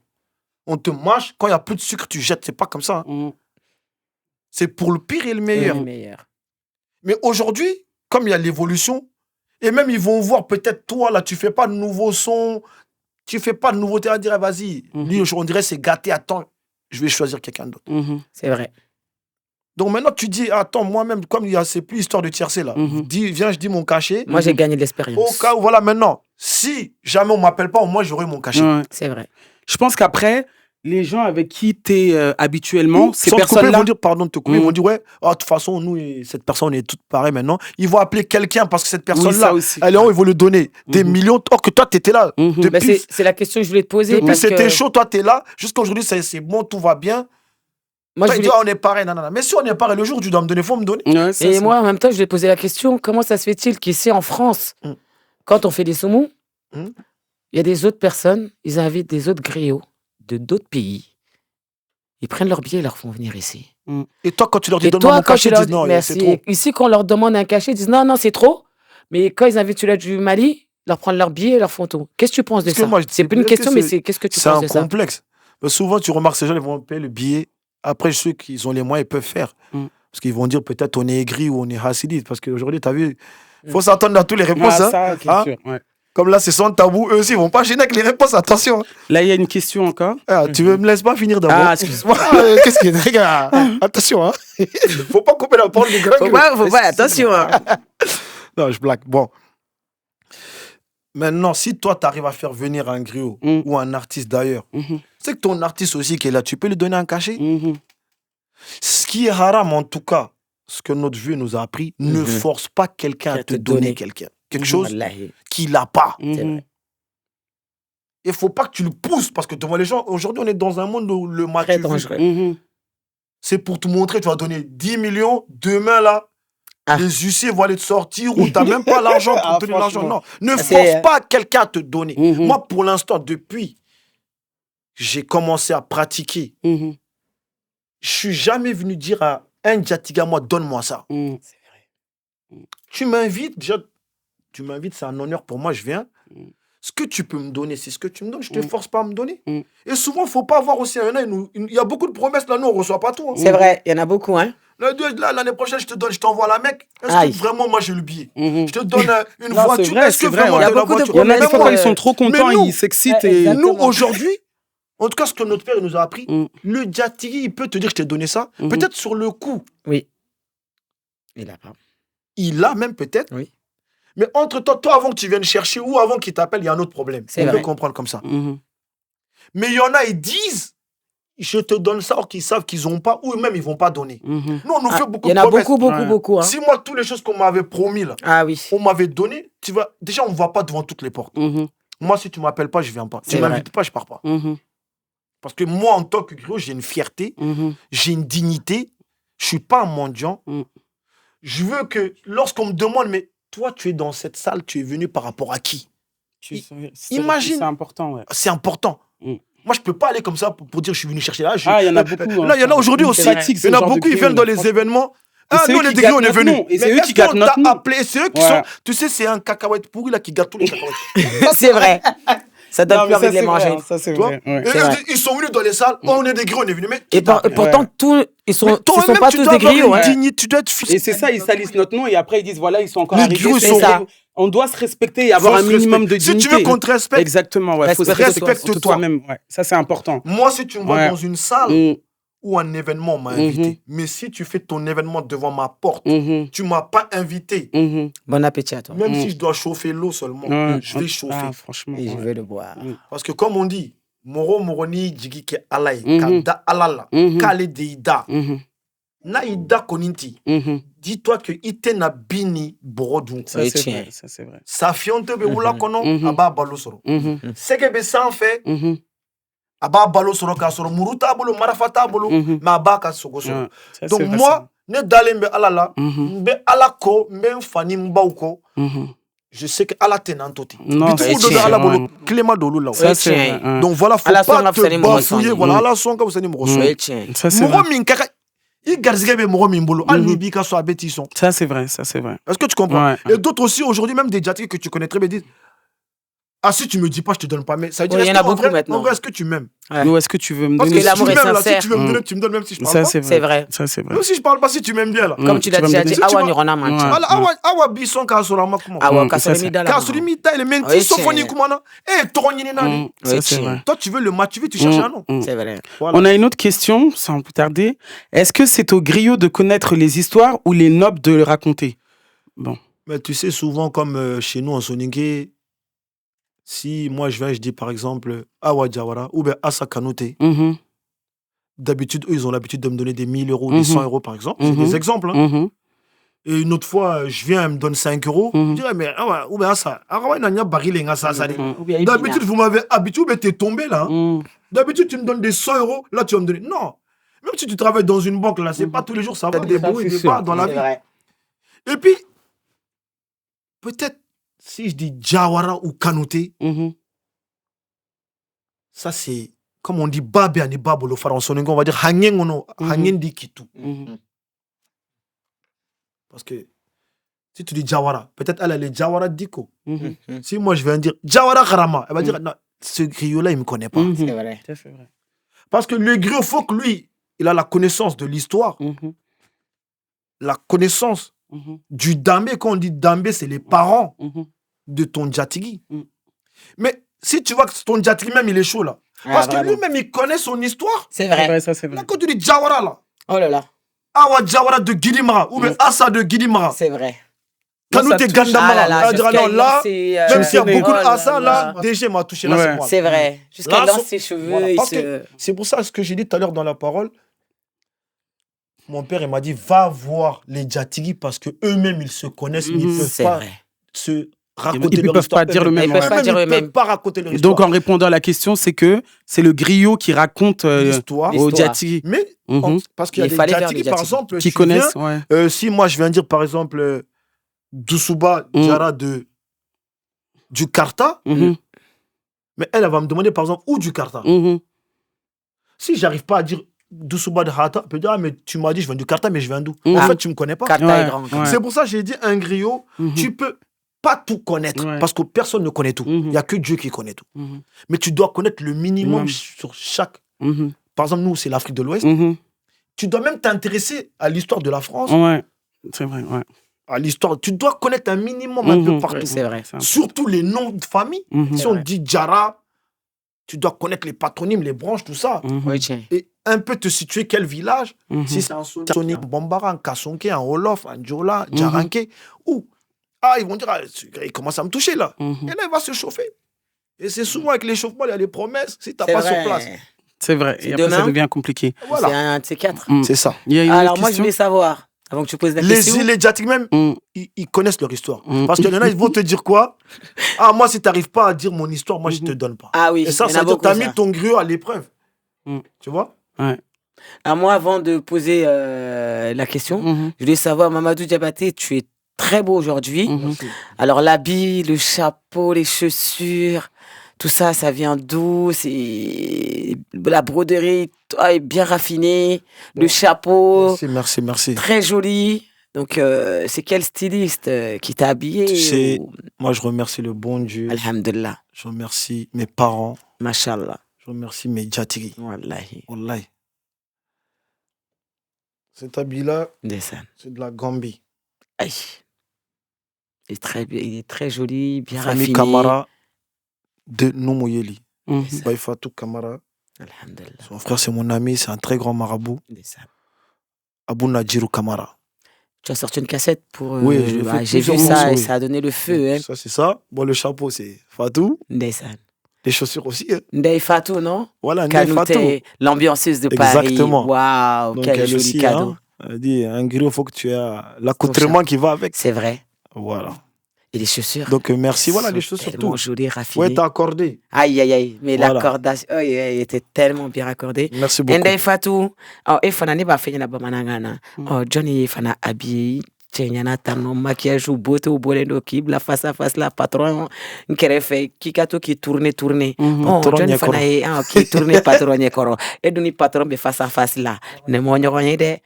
On te mâche, quand il n'y a plus de sucre, tu jettes. C'est pas comme ça. Hein. Mhm. C'est pour le pire et le meilleur. Le meilleur. Mais aujourd'hui, comme il y a l'évolution, et même ils vont voir peut-être toi, là, tu fais pas de nouveaux sons, tu fais pas de nouveautés à dire, ah, vas-y, lui, on dirait c'est gâté, attends, je vais choisir quelqu'un d'autre. Mhm. C'est vrai. Donc maintenant, tu dis, attends, moi-même, comme il y a, c'est plus histoire de tiercé, là, viens, je dis mon cachet. Moi, j'ai gagné de Au l'expérience. cas où, voilà, maintenant, si jamais on m'appelle pas, moi, j'aurai mon cachet. Ouais. C'est vrai. Je pense qu'après, les gens avec qui tu es habituellement, ces Sans te couper, ils personnes-là. vont dire, pardon de te couper, ils vont dire, ouais, de toute façon, nous et cette personne, on est toutes pareilles maintenant. Ils vont appeler quelqu'un parce que cette Oui, personne-là, ça aussi. elle est haut, ils vont lui donner des millions. Or que toi, tu étais là. Mhm. Bah, Depuis, c'est la question que je voulais te poser. depuis parce c'était que chaud, toi, tu es là. Jusqu'à aujourd'hui, c'est bon, tout va bien. moi, Toi, je il dit, voulais- ah, on est pareil, nanana. Mais si on est pareil, le jour où tu dois me donner, il faut me donner. Ouais, ça, Et c'est- moi, en même temps, je lui ai posé la question, comment ça se fait-il qu'ici, en France, Mm. quand on fait des saumons, Mm. il y a des autres personnes, ils invitent des autres griots de d'autres pays. Ils prennent leur billet et leur font venir ici. Et toi, quand tu leur dis, Et donne-moi toi, mon quand cachet, tu ils leur disent, non, merci. c'est trop. Ici, quand on leur demande un cachet, ils disent non, non, c'est trop. Mais quand ils invitent celui-là du Mali, ils leur prennent leur billet et leur font tout. Qu'est-ce que tu penses de Parce que ça? moi, je C'est dis, plus une est-ce que question, mais c'est- qu'est-ce que tu C'est penses un de ça? complexe. Mais souvent, tu remarques, ces gens, ils vont payer le billet. Après, ceux qui ont les moyens, ils peuvent faire. Parce qu'ils vont dire, peut-être, on est aigri ou on est hassidite. Parce qu'aujourd'hui, tu as vu, il faut s'attendre à toutes les réponses. Ah, hein. ça, c'est Hein? sûr, ouais. Comme là, c'est sans tabou. Eux aussi, ils vont pas gêner avec les réponses. Attention. Là, il y a une question encore. Ah, tu me laisses pas finir d'abord. Ah, excuse-moi. Qu'est-ce qu'il y a, les gars? Attention, hein. Faut pas couper la parole du grand. Faut pas, attention. Hein. Non, je blague. Bon. Maintenant, si toi, tu arrives à faire venir un griot ou un artiste d'ailleurs, c'est que ton artiste aussi qui est là, tu peux lui donner un cachet. Ce qui est haram, en tout cas, ce que notre vieux nous a appris, ne force pas quelqu'un à te donner quelque chose Wallahi. qu'il n'a pas. C'est vrai. Il faut pas que tu le pousses parce que devant les gens, aujourd'hui, on est dans un monde où le Très match, dangereux. c'est pour te montrer, tu vas donner 10 millions, demain là, Ah. les huissiers vont aller te sortir ou tu n'as même pas l'argent pour Ah, te donner l'argent. Non, ne c'est- force pas quelqu'un à te donner. Moi, pour l'instant, depuis que j'ai commencé à pratiquer, je suis jamais venu dire à un Djatiga, moi, donne-moi ça. Tu m'invites, déjà, tu m'invites, c'est un honneur pour moi, je viens. Ce que tu peux me donner, c'est ce que tu me donnes. Je ne te force pas à me donner. Et souvent, il ne faut pas avoir aussi il y a beaucoup de promesses, là, nous, on ne reçoit pas tout. Hein. C'est vrai, il y en a beaucoup, hein. Là, l'année prochaine, je t'envoie la Mecque. Est-ce Aïe. que vraiment, moi, j'ai le billet? Je te donne une Non, voiture. c'est vrai, Est-ce que c'est vrai, vraiment, ouais. t'as Il y a la beaucoup de voiture? Il y en a promesses, des fois, faut quand que- ils sont trop contents, Mais nous- ils s'excitent. Ouais, Et... exactement. Nous, aujourd'hui, en tout cas, ce que notre père il nous a appris, le Djatigi, il peut te dire, je t'ai donné ça. Peut-être sur le coup, Oui. Il a pas. il a même peut-être. Oui. Mais entre-temps, toi, avant que tu viennes chercher ou avant qu'il t'appelle, il y a un autre problème. C'est On peut vrai. comprendre comme ça. Mais il y en a, ils disent, je te donne ça, or qu'ils savent qu'ils n'ont pas, ou même ils ne vont pas donner. Nous, on nous Ah, fait beaucoup il y en de a promesses. beaucoup, beaucoup, Ouais. beaucoup. Hein. Si moi, toutes les choses qu'on m'avait promis, là, Ah oui. on m'avait donné, déjà, on ne va pas devant toutes les portes. Moi, si tu ne m'appelles pas, je ne viens pas. C'est Tu ne vrai. m'invites pas, je ne pars pas. Parce que moi, en tant que griot, j'ai une fierté, j'ai une dignité, je ne suis pas un mendiant. Je veux que lorsqu'on me demande, mais toi, tu es dans cette salle, tu es venu par rapport à qui? Imagine. C'est important, ouais. C'est important. Moi, je ne peux pas aller comme ça pour dire je suis venu chercher là. Ah, il y en a beaucoup. Là, il y en a aujourd'hui Ils aussi. fatiguent Il ce y en a genre de beaucoup, ils griot, viennent dans les franchement. événements. Et Ah, c'est nous, eux les qui griots, on gâtent est venus. notre nom. Et c'est Mais eux est-ce qui gâtent qu'on notre t'a nom. appelé? Et c'est eux qui Ouais. sont. Tu sais, c'est un cacahuète pourri là qui gâte tous les cacahuètes. C'est vrai. Ça donne Non, plus mais envie ça, de les c'est manger. vrai, ça, c'est Tu vois? vrai. Ouais. Et C'est vrai. ils sont venus dans les salles. Oh, on est des griots, on est venus. Mais Et pourtant, tous, ils sont, mais ce toi-même, sont pas tu tous dois des avoir griots. une Hein. dignité, tu dois être fils. Et c'est ça, ils salissent notre nom et après ils disent voilà, ils sont encore Les arrivés. griots, ils C'est sont- ça. On doit se respecter et avoir Faut un se minimum de respecter. dignité. Si tu veux qu'on te respecte, Exactement, ouais. Faut se Respecte-toi, respecter toi-même. Ouais. Ça, c'est important. moi, si tu me vois Ouais. dans une salle Mm. ou un événement, on m'a invité. Mais si tu fais ton événement devant ma porte, Mhm. tu m'as pas invité. Mhm. Bon appétit à toi. Même si je dois chauffer l'eau seulement, Ouais. je vais chauffer. Ah, franchement. Et je ouais. veux le boire. Parce que comme on dit, Moro Moroni Djigi ke alay, Mhm. kada alala, Mhm. kale deida. Mhm. Na ida koninti. Dis-toi que itena bini borodun. Ça, c'est vrai. Ça, c'est vrai. Sa fionte be wula kono, aba balo soro. Seke be san fe, Mhm. aba balo soro ka soro. Muruta bolo, marafata bolo, ma aba ka sogo soro. Ouais, ça, Donc c'est vrai, moi, ne dalen be ala la, Mhm. be ala ko, mbe fani mbaw ko, Mhm. je sais que ala tenantoti. Non, Bitu c'est fu dodo vrai. ala bolo, klema dolo la. Ça, Ouais, c'est tiens. vrai. Ouais. Donc voilà, faut Ala pas songa te fusani mo bafouiller. soni. Voilà, ala songa fusani mo soni. Ouais, tiens. Ça, c'est Moro vrai. min kaka, i garzige be moro min bolo, al ni bi ka so abeti son. Ça, c'est vrai. Ça, c'est vrai. Est-ce que tu comprends? Ouais. Et d'autres aussi, aujourd'hui, même des Djatigi que tu connais très bien, disent ah, si tu me dis pas, je te donne pas. Mais ça veut dire, Oui, il y en a beaucoup maintenant. En vrai, est-ce que tu m'aimes? Ouais. Ou est-ce que tu veux me Parce donner que l'amour si est tu m'aimes là, si sincère. tu veux me donner, tu me donnes, même si je parle Ça, pas. c'est vrai. C'est vrai. Ça, c'est vrai. Même si je parle pas, si tu m'aimes bien là. Comme tu l'as vas me déjà donner- dit, Si tu awa vas- ni rona mancha. Ouais. Voilà, awa bison ka sora makuma. Awa ça, kasarimi c'est- dala. Ka surimi ta elementi Oui, sofoni tiens. kumana. Eh, toronyini nani. Ça, Oui, c'est tiens. vrai. Toi, tu veux le match, tu veux, tu cherches un nom. C'est vrai. Voilà. On a une autre question, sans plus tarder. Est-ce que c'est au griot de connaître les histoires ou les nobles de les raconter? Bon. Mais tu sais, souvent, comme chez nous en Soninké, si moi je viens, je dis par exemple Awa Jawara ou bien Asa Kanouté, Mhm. d'habitude, eux, ils ont l'habitude de me donner des 1000 euros, Mhm. des 100 euros par exemple. C'est Mhm. des exemples. Hein. Mhm. Et une autre fois, je viens, elle me donne 5 euros. Mhm. Je dirais, mais Awa, ou bien Asa, Awa, il n'y a pas de ça. Mhm. D'habitude, vous m'avez habitué, mais t'es tombé là. Hein. Mhm. D'habitude, tu me donnes des 100 euros, là, tu vas me donner. Non. Même si tu travailles dans une banque, là, c'est pas tous les jours, ça va. Des hauts et des bas dans la vie. Et puis, peut-être, si je dis Jawara ou Kanouté, Mhm. ça c'est, comme on dit, Babe ani Babolo Faransoningo, on va dire Hanyengono, Mhm. Hanyendi Kitu. Mhm. Parce que si tu dis Jawara, peut-être elle est Jawara Diko. Mhm. Si moi je viens dire Jawara Karama, elle va dire non, ce griot-là, il me connaît pas. Mhm. C'est vrai. Ça, c'est vrai. Parce que le griot, faut que lui, il a la connaissance de l'histoire, Mhm. la connaissance Mhm. du Dambé. Quand on dit Dambé, c'est les parents Mhm. de ton Djatigi. Mm. Mais si tu vois que ton Djatigi même, il est chaud là. Parce que lui-même, il connaît son histoire. C'est C'est vrai. vrai, ça, c'est vrai. Là, quand tu dis Jawara là, Oh là là. Awa Jawara de Gidimara, ou bien Assa de Gidimara, C'est vrai. Kanouté ça touche. Gandamara, Ah là là, elle dira jusqu'à non, là, c'est, même s'il y a connais. beaucoup de oh là Assa, là, DG m'a touché, là, Ouais. c'est moi. C'est vrai. Jusqu'à Là, lance son- ses cheveux. Voilà, il parce se- que c'est pour ça ce que j'ai dit tout à l'heure dans la parole. Mon père, il m'a dit, va voir les Djatigi parce que eux-mêmes, ils se connaissent, mais ils Mhm. peuvent C'est pas vrai. se raconter Ils leur peuvent histoire pas dire le eux-mêmes. même, Ils peuvent ouais. pas dire Ils eux-mêmes. peuvent pas raconter leur Et histoire. donc, en répondant à la question, c'est que c'est le griot qui raconte L'histoire. au L'histoire. Djatigi. Mais Mhm. parce qu'il y a Il des fallait faire Djatigi, des par Djatigi. exemple, Qui tu connaissent, viens, ouais. si moi je viens dire par exemple Doussouba Diarra du Karta, Mhm. mais elle va me demander par exemple où du Karta. Mhm. Si j'arrive pas à dire Doussouba de Hata, elle peut dire ah, mais tu m'as dit je viens du Karta, mais je viens d'où? Mhm. En fait, tu me connais pas. Karta Ouais, est grand. ouais. C'est pour ça que j'ai dit un griot, Mhm. tu peux pas tout connaître Ouais. parce que personne ne connaît tout. Il Mhm. y a que Dieu qui connaît tout. Mhm. Mais tu dois connaître le minimum Mhm. sur chaque. Mhm. Par exemple, nous, c'est l'Afrique de l'Ouest. Mhm. Tu dois même t'intéresser à l'histoire de la France, Ouais, c'est vrai, ouais. à l'histoire. Tu dois connaître un minimum un peu Mhm. partout. Ouais, c'est vrai. C'est un- Surtout les noms de famille. Mhm. Si on dit Djara, tu dois connaître les patronymes, les branches, tout ça. Mhm. Oui, tiens. Et un peu te situer quel village. Mhm. Si c'est en Soni, en Bambara, en Kassonké, en Wolof, en Djola, Djaranké. Ou, ah, ils vont dire, ah, il commence à me toucher là. Mhm. Et là, il va se chauffer. Et c'est souvent avec l'échauffement, il y a des promesses. Si tu n'as C'est pas vrai. sur place. C'est vrai. C'est Et après, ça demain. devient compliqué. Voilà. C'est un de ces quatre. Mm. C'est ça. Il y a une Alors, autre moi, je question. voulais savoir, avant que tu poses la question. Les Djatigi même, Mm. ils connaissent leur histoire. Mm. Parce qu'il y en a, ils vont te dire quoi? Ah, moi, si tu n'arrives pas à dire mon histoire, moi, je te donne pas. Ah oui, Et ça, il y en ça a veut dire que tu as beaucoup, mis ça. ton griot à l'épreuve. Mm. Tu vois? À moi, avant de poser la question, Mhm. je voulais savoir, Mamadou Diabaté, tu es très beau aujourd'hui. Mhm. Alors, l'habit, le chapeau, les chaussures, tout ça, ça vient d'où? C'est la broderie, toi, est bien raffinée. Le chapeau, Merci. très joli. Donc, c'est quel styliste qui t'a habillé? Tu sais, ou- Moi, je remercie le bon Dieu. Alhamdulillah. Je remercie mes parents. Mashallah. Je remercie mes Djatigi. Wallahi. Wallahi. Cet habit-là, Ndeysaan. c'est de la Gambie. Aïe. Il est très joli, bien Famille raffiné. Kamara de Noumouyeli. Mhm. Baïfatou Kamara. Alhamdulillah. Son frère, c'est mon ami, c'est un très grand marabout. Ndeysaan. Abou Nadjirou Kamara. Tu as sorti une cassette pour. Oui, j'ai fait j'ai vu plusieurs ça morceaux, et oui. ça a donné le feu. Hein. Ça, c'est ça. Bon, le chapeau, c'est Fatou. Ndeysaan. Les chaussures aussi. Hein. Ndeye Fatou, non? Voilà, Ndeye Fatou. Kanouté, l'ambianceuse de Paris. Exactement. Waouh, Donc, quel elle joli aussi, cadeau. hein. Elle dit, un griot, il faut que tu aies l'accoutrement qui va avec. C'est vrai. Voilà. Et les chaussures. Donc, merci. Voilà, les chaussures tellement tout. jolies, raffinées. Ouais, t'as accordé. Aïe, aïe, aïe. Mais Voilà. l'accordage, il était tellement bien accordé. Merci beaucoup. Enda Fatou, il fana ne ba fenya na bamanangana. Johnny fana habillé, tchenyana tano maquillage ou beauté ou bolendo qui la face à face la patron nkerefe kikato qui tourne. Johnny fana qui tourne patron nyekoro. Et duni patron be face à face là. Ne mo nyogonye de.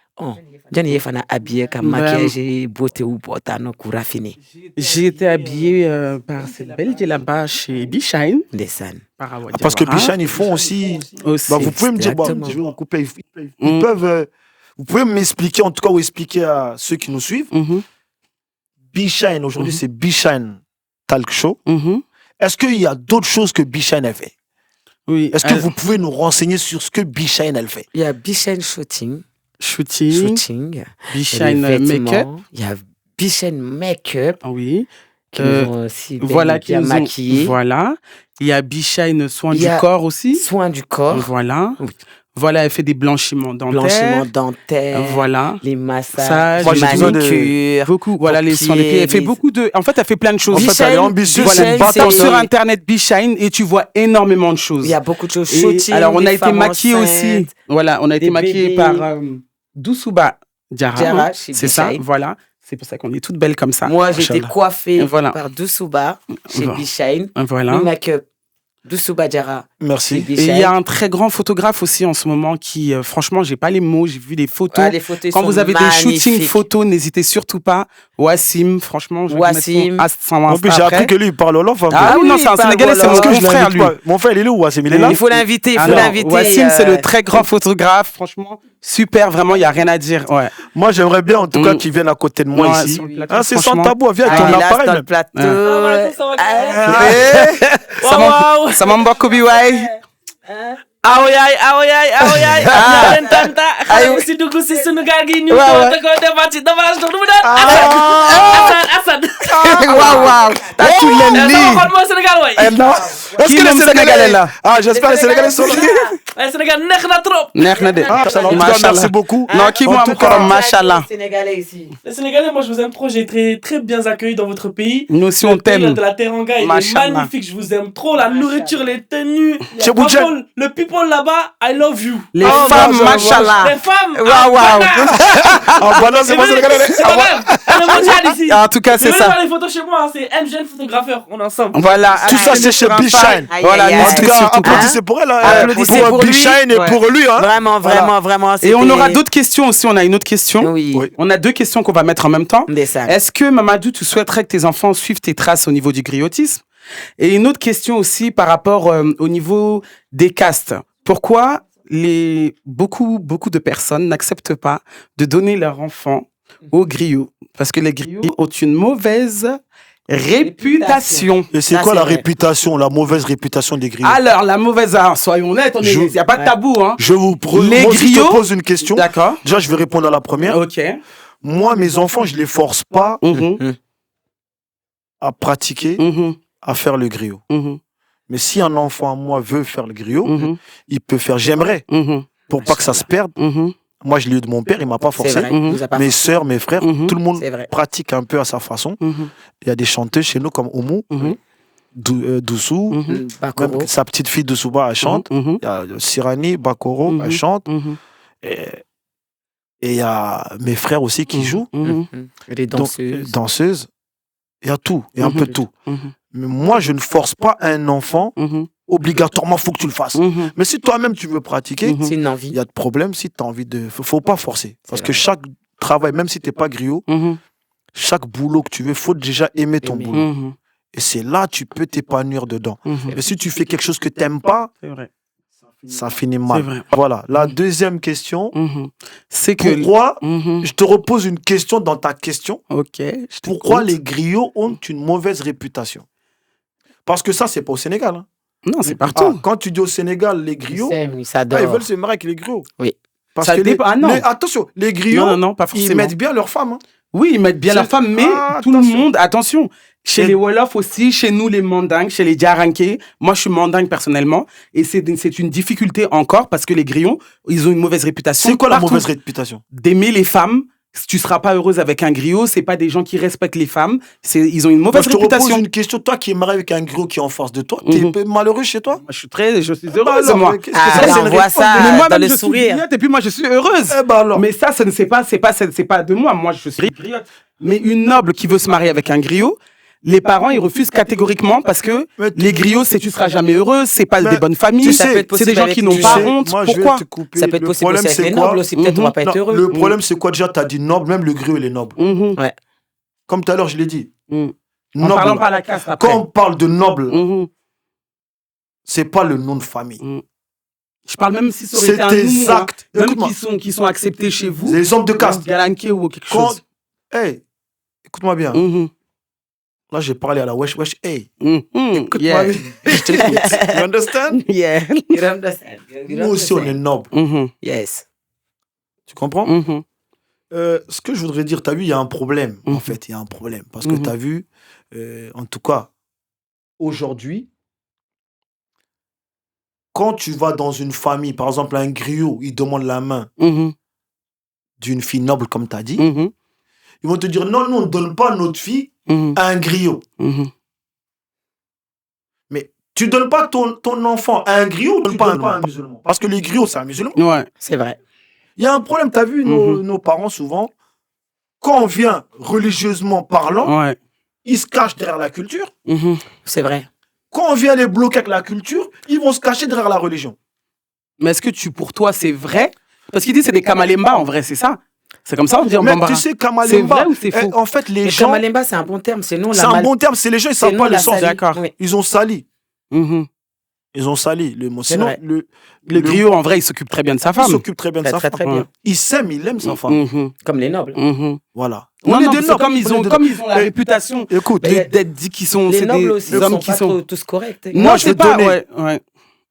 Johnny fana habillé comme maquillage beauté ou botano coura fini. J'ai été habillé par cette belle qui est là-bas chez B-Shine. Descend. Parce que B-Shine, ils font aussi. Bah, vous pouvez me dire, bah, je vais vous couper. Ils peuvent. Vous pouvez m'expliquer, en tout cas, ou expliquer à ceux qui nous suivent. B-Shine, aujourd'hui, c'est B-Shine Talk Show. Est-ce qu'il y a d'autres choses que B-Shine elle fait? Oui. Est-ce que vous pouvez nous renseigner sur ce que B-Shine elle fait? Il y a B-Shine Shooting. B-Shine Make-up. Il y a B-Shine Make-up. Oui. Qui nous aussi voilà, bien maquillés. Voilà. Il y a B-Shine Soins du corps aussi. Soins du corps. Voilà. Oui. Voilà, elle fait des blanchiments dentaires. Voilà. Les massages, les manucures. Beaucoup. Voilà, les soins des pieds. Elle fait beaucoup de. En fait, elle fait plein de choses. En fait, elle est ambitieuse. Tape sur Internet B-Shine et tu vois énormément de choses. Il y a beaucoup de choses. Shooting, alors, on a été maquillés aussi. Voilà, on a été maquillés par Doussouba Diarra. C'est ça, voilà. C'est pour ça qu'on est toutes belles comme ça. Moi, j'ai été coiffée par Doussouba chez B-Shine. Voilà. Le make-up. Doussouba Diarra. Merci. Et il y a un très grand photographe aussi en ce moment qui, franchement, j'ai pas les mots, j'ai vu des photos. Les photos quand vous avez magnifiques. des shootings photos, n'hésitez surtout pas. Wassim, franchement, je vais Wassim. J'ai appris que lui, il parle Wolof. Ah oui, non, c'est un Sénégalais, c'est mon frère, lui. Mon frère, il est où, Wassim? Il est là? Il faut l'inviter, Wassim, c'est le très grand photographe, franchement. Super, vraiment, il n'y a rien à dire. Ouais. Moi, j'aimerais bien, en tout cas, qu'il vienne à côté de moi ici. C'est sans tabou, viens avec ton appareil. Dans le plateau. Ça m'a beaucoup bien. Aoyai. Tanta. Si dugg si sunu gaal gi ñu ko defaat ci dafa do mu daan Assad. Waaw. Tu l'aimes sama xol mooy Sénégal way. Non. Est-ce que les Sénégalais là? Ah, j'espère les Sénégalais sont là. Ouais, Sénégal neex na trop. Neex na de. Merci beaucoup. Non, qui moi encore machallah. Les Sénégalais, moi je vous aime trop, j'ai été très bien accueilli dans votre pays. Nous aussi on t'aime. De la Teranga, il est magnifique, je vous aime trop, la nourriture, les tenues, le people là-bas, I love you. Les femmes, machallah. Les femmes. Waouh. Voilà, c'est pas Sénégalais. En tout cas, c'est ça. Faire les photos chez moi, c'est MGN photographeur, on est ensemble. Voilà. Tout ça c'est chez B-Shine. Voilà, en tout cas, applaudissez pour elle. Applaudissez pour B-Shine et pour lui. Vraiment. Et on aura d'autres questions aussi. On a une autre question. Oui. On a deux questions qu'on va mettre en même temps. Descend. Est-ce que, Mamadou, tu souhaiterais que tes enfants suivent tes traces au niveau du griotisme? Et une autre question aussi par rapport au niveau des castes. Pourquoi beaucoup de personnes n'acceptent pas de donner leur enfant aux griots? Parce que les griots ont une mauvaise réputation. Et c'est quoi la réputation, la mauvaise réputation des griots? Alors, la mauvaise, soyons honnêtes, il n'y a pas de tabou. Hein. Je vous griots, pose une question. D'accord. Déjà, je vais répondre à la première. Ok. Moi, mes enfants, je les force pas à pratiquer, à faire le griot. Mais si un enfant à moi veut faire le griot, il peut faire. J'aimerais, pour pas que ça se perde. Moi, je l'ai eu de mon père, il m'a pas forcé. Mes sœurs, mes frères, tout le monde pratique un peu à sa façon. Il y a des chanteuses chez nous comme Oumou, Doussou, même sa petite fille Doussouba, elle chante. Il y a Sirani, Bakoro, elle chante. Et il y a mes frères aussi qui jouent. Les danseuses. Donc, danseuses. Il y a tout, il y a un peu de tout. Mais moi, je ne force pas un enfant. Obligatoirement, il faut que tu le fasses. Mais si toi-même, tu veux pratiquer, c'est une envie. Il y a de problème si tu as envie de... Il ne faut pas forcer. Parce que chaque travail, même si tu n'es pas griot, chaque boulot que tu veux, il faut déjà aimer ton boulot. Et c'est là que tu peux t'épanouir dedans. Mais si tu fais quelque chose que tu n'aimes pas, ça finit mal. Vrai. Voilà. La deuxième question, c'est que... Pourquoi je te repose une question dans ta question. Ok. Pourquoi les griots ont une mauvaise réputation? Parce que ça, c'est pas au Sénégal. Hein. Non, c'est partout. Quand tu dis au Sénégal, les griots, ils veulent se marier avec les griots. Oui. Parce ça que dépend. Non. Attention, les griots, non, pas forcément. ils mettent bien leurs femmes. Hein. Oui, ils mettent bien leurs femmes, mais tout le monde, attention, Chez les Wolofs aussi, chez nous les Mandingues, chez les Diaranké. Moi, je suis Mandingue personnellement. Et c'est une difficulté encore parce que les griots, ils ont une mauvaise réputation. C'est quoi la partout. mauvaise réputation? D'aimer les femmes. Si tu seras pas heureuse avec un griot, c'est pas des gens qui respectent les femmes. Ils ont une mauvaise Je te réputation. repose une question. Toi qui es marié avec un griot qui est en face de toi, t'es malheureux chez toi? Moi, je suis heureuse, alors, moi. qu'est-ce que Ah, ça, là, c'est on une voit réponse ça Mais moi, dans même, le je suis sourire. griotte et puis moi, je suis heureuse. alors. Mais ça, c'est pas de moi. Moi, je suis griotte. Mais une noble qui veut se marier avec un griot, les parents, ils refusent catégoriquement parce que Mais les griots, tu seras jamais heureuse, c'est pas Mais des bonnes familles, tu sais, c'est des gens qui n'ont Tu pas sais, honte. moi, je vais Pourquoi te couper. Ça peut être Le possible problème, aussi avec c'est les quoi? nobles aussi. Peut-être on va pas être Non, heureux. le problème, c'est quoi déjà? T'as dit noble, même le griot, il est noble. Ouais. Comme tout à l'heure, je l'ai dit. En Noble. parlant pas à la caste après. Quand on parle de noble, Mhm. c'est pas le nom de famille. Je parle même si ça aurait C'est été un tes nom, hein, actes. même Écoute-moi. qui sont acceptés chez vous. Les hommes de caste. Galanké ou quelque Quand... chose. Hey, écoute-moi bien. Mhm. Là, j'ai parlé à la wesh. Hey, Mhm. écoute-moi Yeah. bien. Je t'écoute. You understand? Yeah. Nous aussi, on est noble. Mhm. Yes. Tu comprends? Mhm. Ce que je voudrais dire, t'as vu, il y a un problème. En Mhm. fait, il y a un problème. Parce que Mhm. t'as vu, en tout cas, aujourd'hui, quand tu vas dans une famille, par exemple, un griot, il demande la main Mhm. d'une fille noble, comme t'as dit, Mhm. ils vont te dire non, nous, on ne donne pas notre fille Mhm. à un griot. Mhm. Mais tu donnes pas ton enfant à un griot, tu donnes pas à un musulman. Parce que les griots, c'est un musulman. Ouais. C'est vrai. Il y a un problème, t'as vu, nos parents, souvent, quand on vient religieusement parlant, Ouais. ils se cachent derrière la culture. Mhm. C'est vrai. Quand on vient les bloquer avec la culture, ils vont se cacher derrière la religion. Mais est-ce que pour toi, c'est vrai? Parce qu'il dit c'est des Kamalemba, en vrai, c'est ça? C'est comme ça, on dit en Mais Bambara. tu sais, C'est Kamalemba, vrai ou c'est faux? en fait, les Et gens, Kamalemba, c'est un bon terme. C'est non c'est la un mal... bon terme, c'est les gens, ils c'est savent non pas le la sens. salie. D'accord. Oui. Ils ont sali. Mhm. Ils ont sali le mot. C'est Sinon, vrai. Le griot, en vrai, il s'occupe très bien de sa il femme. s'occupe très bien de Très, sa très, femme. très bien. Il s'aime, il aime sa femme. Mhm. Comme les nobles. Mhm. Voilà. Non, On est non, des parce que nobles. comme ils On est ont, des comme nobles. ils ont la réputation Écoute, d'être dit qu'ils sont, Les c'est nobles des aussi hommes sont qui pas sont. tous corrects. Non, Moi, je c'est vais pas. donner- Ouais.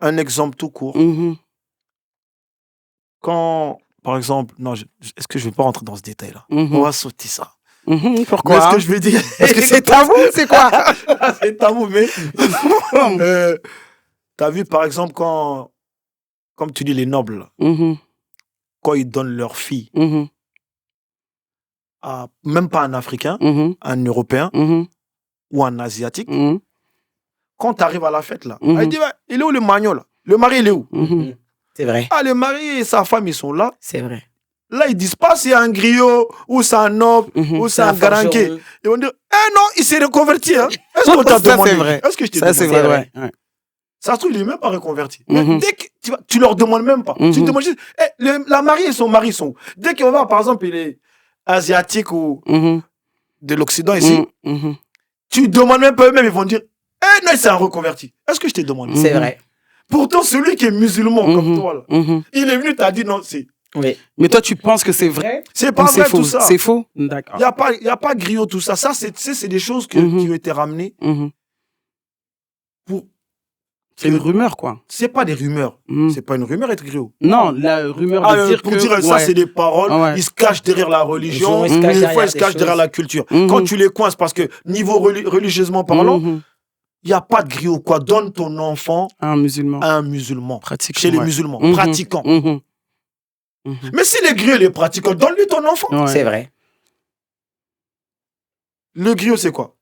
un exemple tout court. Mhm. Quand, par exemple, non, est-ce que je vais pas rentrer dans ce détail-là? Mhm. On va sauter ça. Mhm. Mais Pourquoi? ce que je vais dire, Parce que c'est tabou, c'est quoi? c'est tabou, mais t'as vu, par exemple, quand, comme tu dis, les nobles, là, Mhm. quand ils donnent leur fille Mhm. à même pas un Africain, Mhm. un Européen Mhm. ou un Asiatique, Mhm. quand tu arrives à la fête, là, Mhm. elle dit, ouais, il est où le magnon, là? Le mari, il est où? Mhm. C'est vrai. Ah, le mari et sa femme, ils sont là. C'est vrai. Là, ils disent pas c'est un griot ou c'est un noble Mhm. ou c'est un garanqué. forgeron. Ils vont dire, non, il s'est reconverti. Hein. Est-ce qu'on t'a Ça, demandé? c'est vrai. Est-ce que je t'ai Ça, demandé? c'est C'est vrai, vrai. ouais. Ouais. Ça se trouve, il est même pas reconverti. Mhm. Mais dès que tu leur demandes même pas. Mhm. Tu demandes juste, la mariée et son mari sont où? Dès qu'on va, par exemple, il est asiatique ou Mhm. de l'Occident ici, Mhm. tu demandes même pas eux-mêmes, ils vont dire, non, c'est un reconverti. Est-ce que je t'ai demandé? C'est Mhm. vrai. Pourtant, celui qui est musulman comme Mhm. toi, là, Mhm. il est venu, t'as dit non, Oui. Mais toi, tu penses que c'est vrai? c'est Ou pas c'est vrai faux? tout ça. C'est faux? D'accord. Il n'y a pas griot tout ça. Ça, c'est des choses qui ont été ramenées Mhm. pour. C'est une rumeur, quoi. C'est pas des rumeurs. Mhm. C'est pas une rumeur être griot. Non, la rumeur de dire pour que... dire ça, ouais. c'est des paroles. Ouais. Ils se cachent derrière la religion. Ils se cachent Des fois, derrière ils se des cachent derrière choses. la culture. Mhm. Quand tu les coinces, parce que niveau religieusement parlant, Mhm. il n'y a pas de griot. Quoi. Donne ton enfant Un musulman. à un musulman. Pratique. Chez les ouais. musulmans. Mhm. Pratiquants. Mhm. Mhm. Mais si les griots, les pratiquants, donne-lui ton enfant. Ouais. C'est vrai. Le griot, c'est quoi?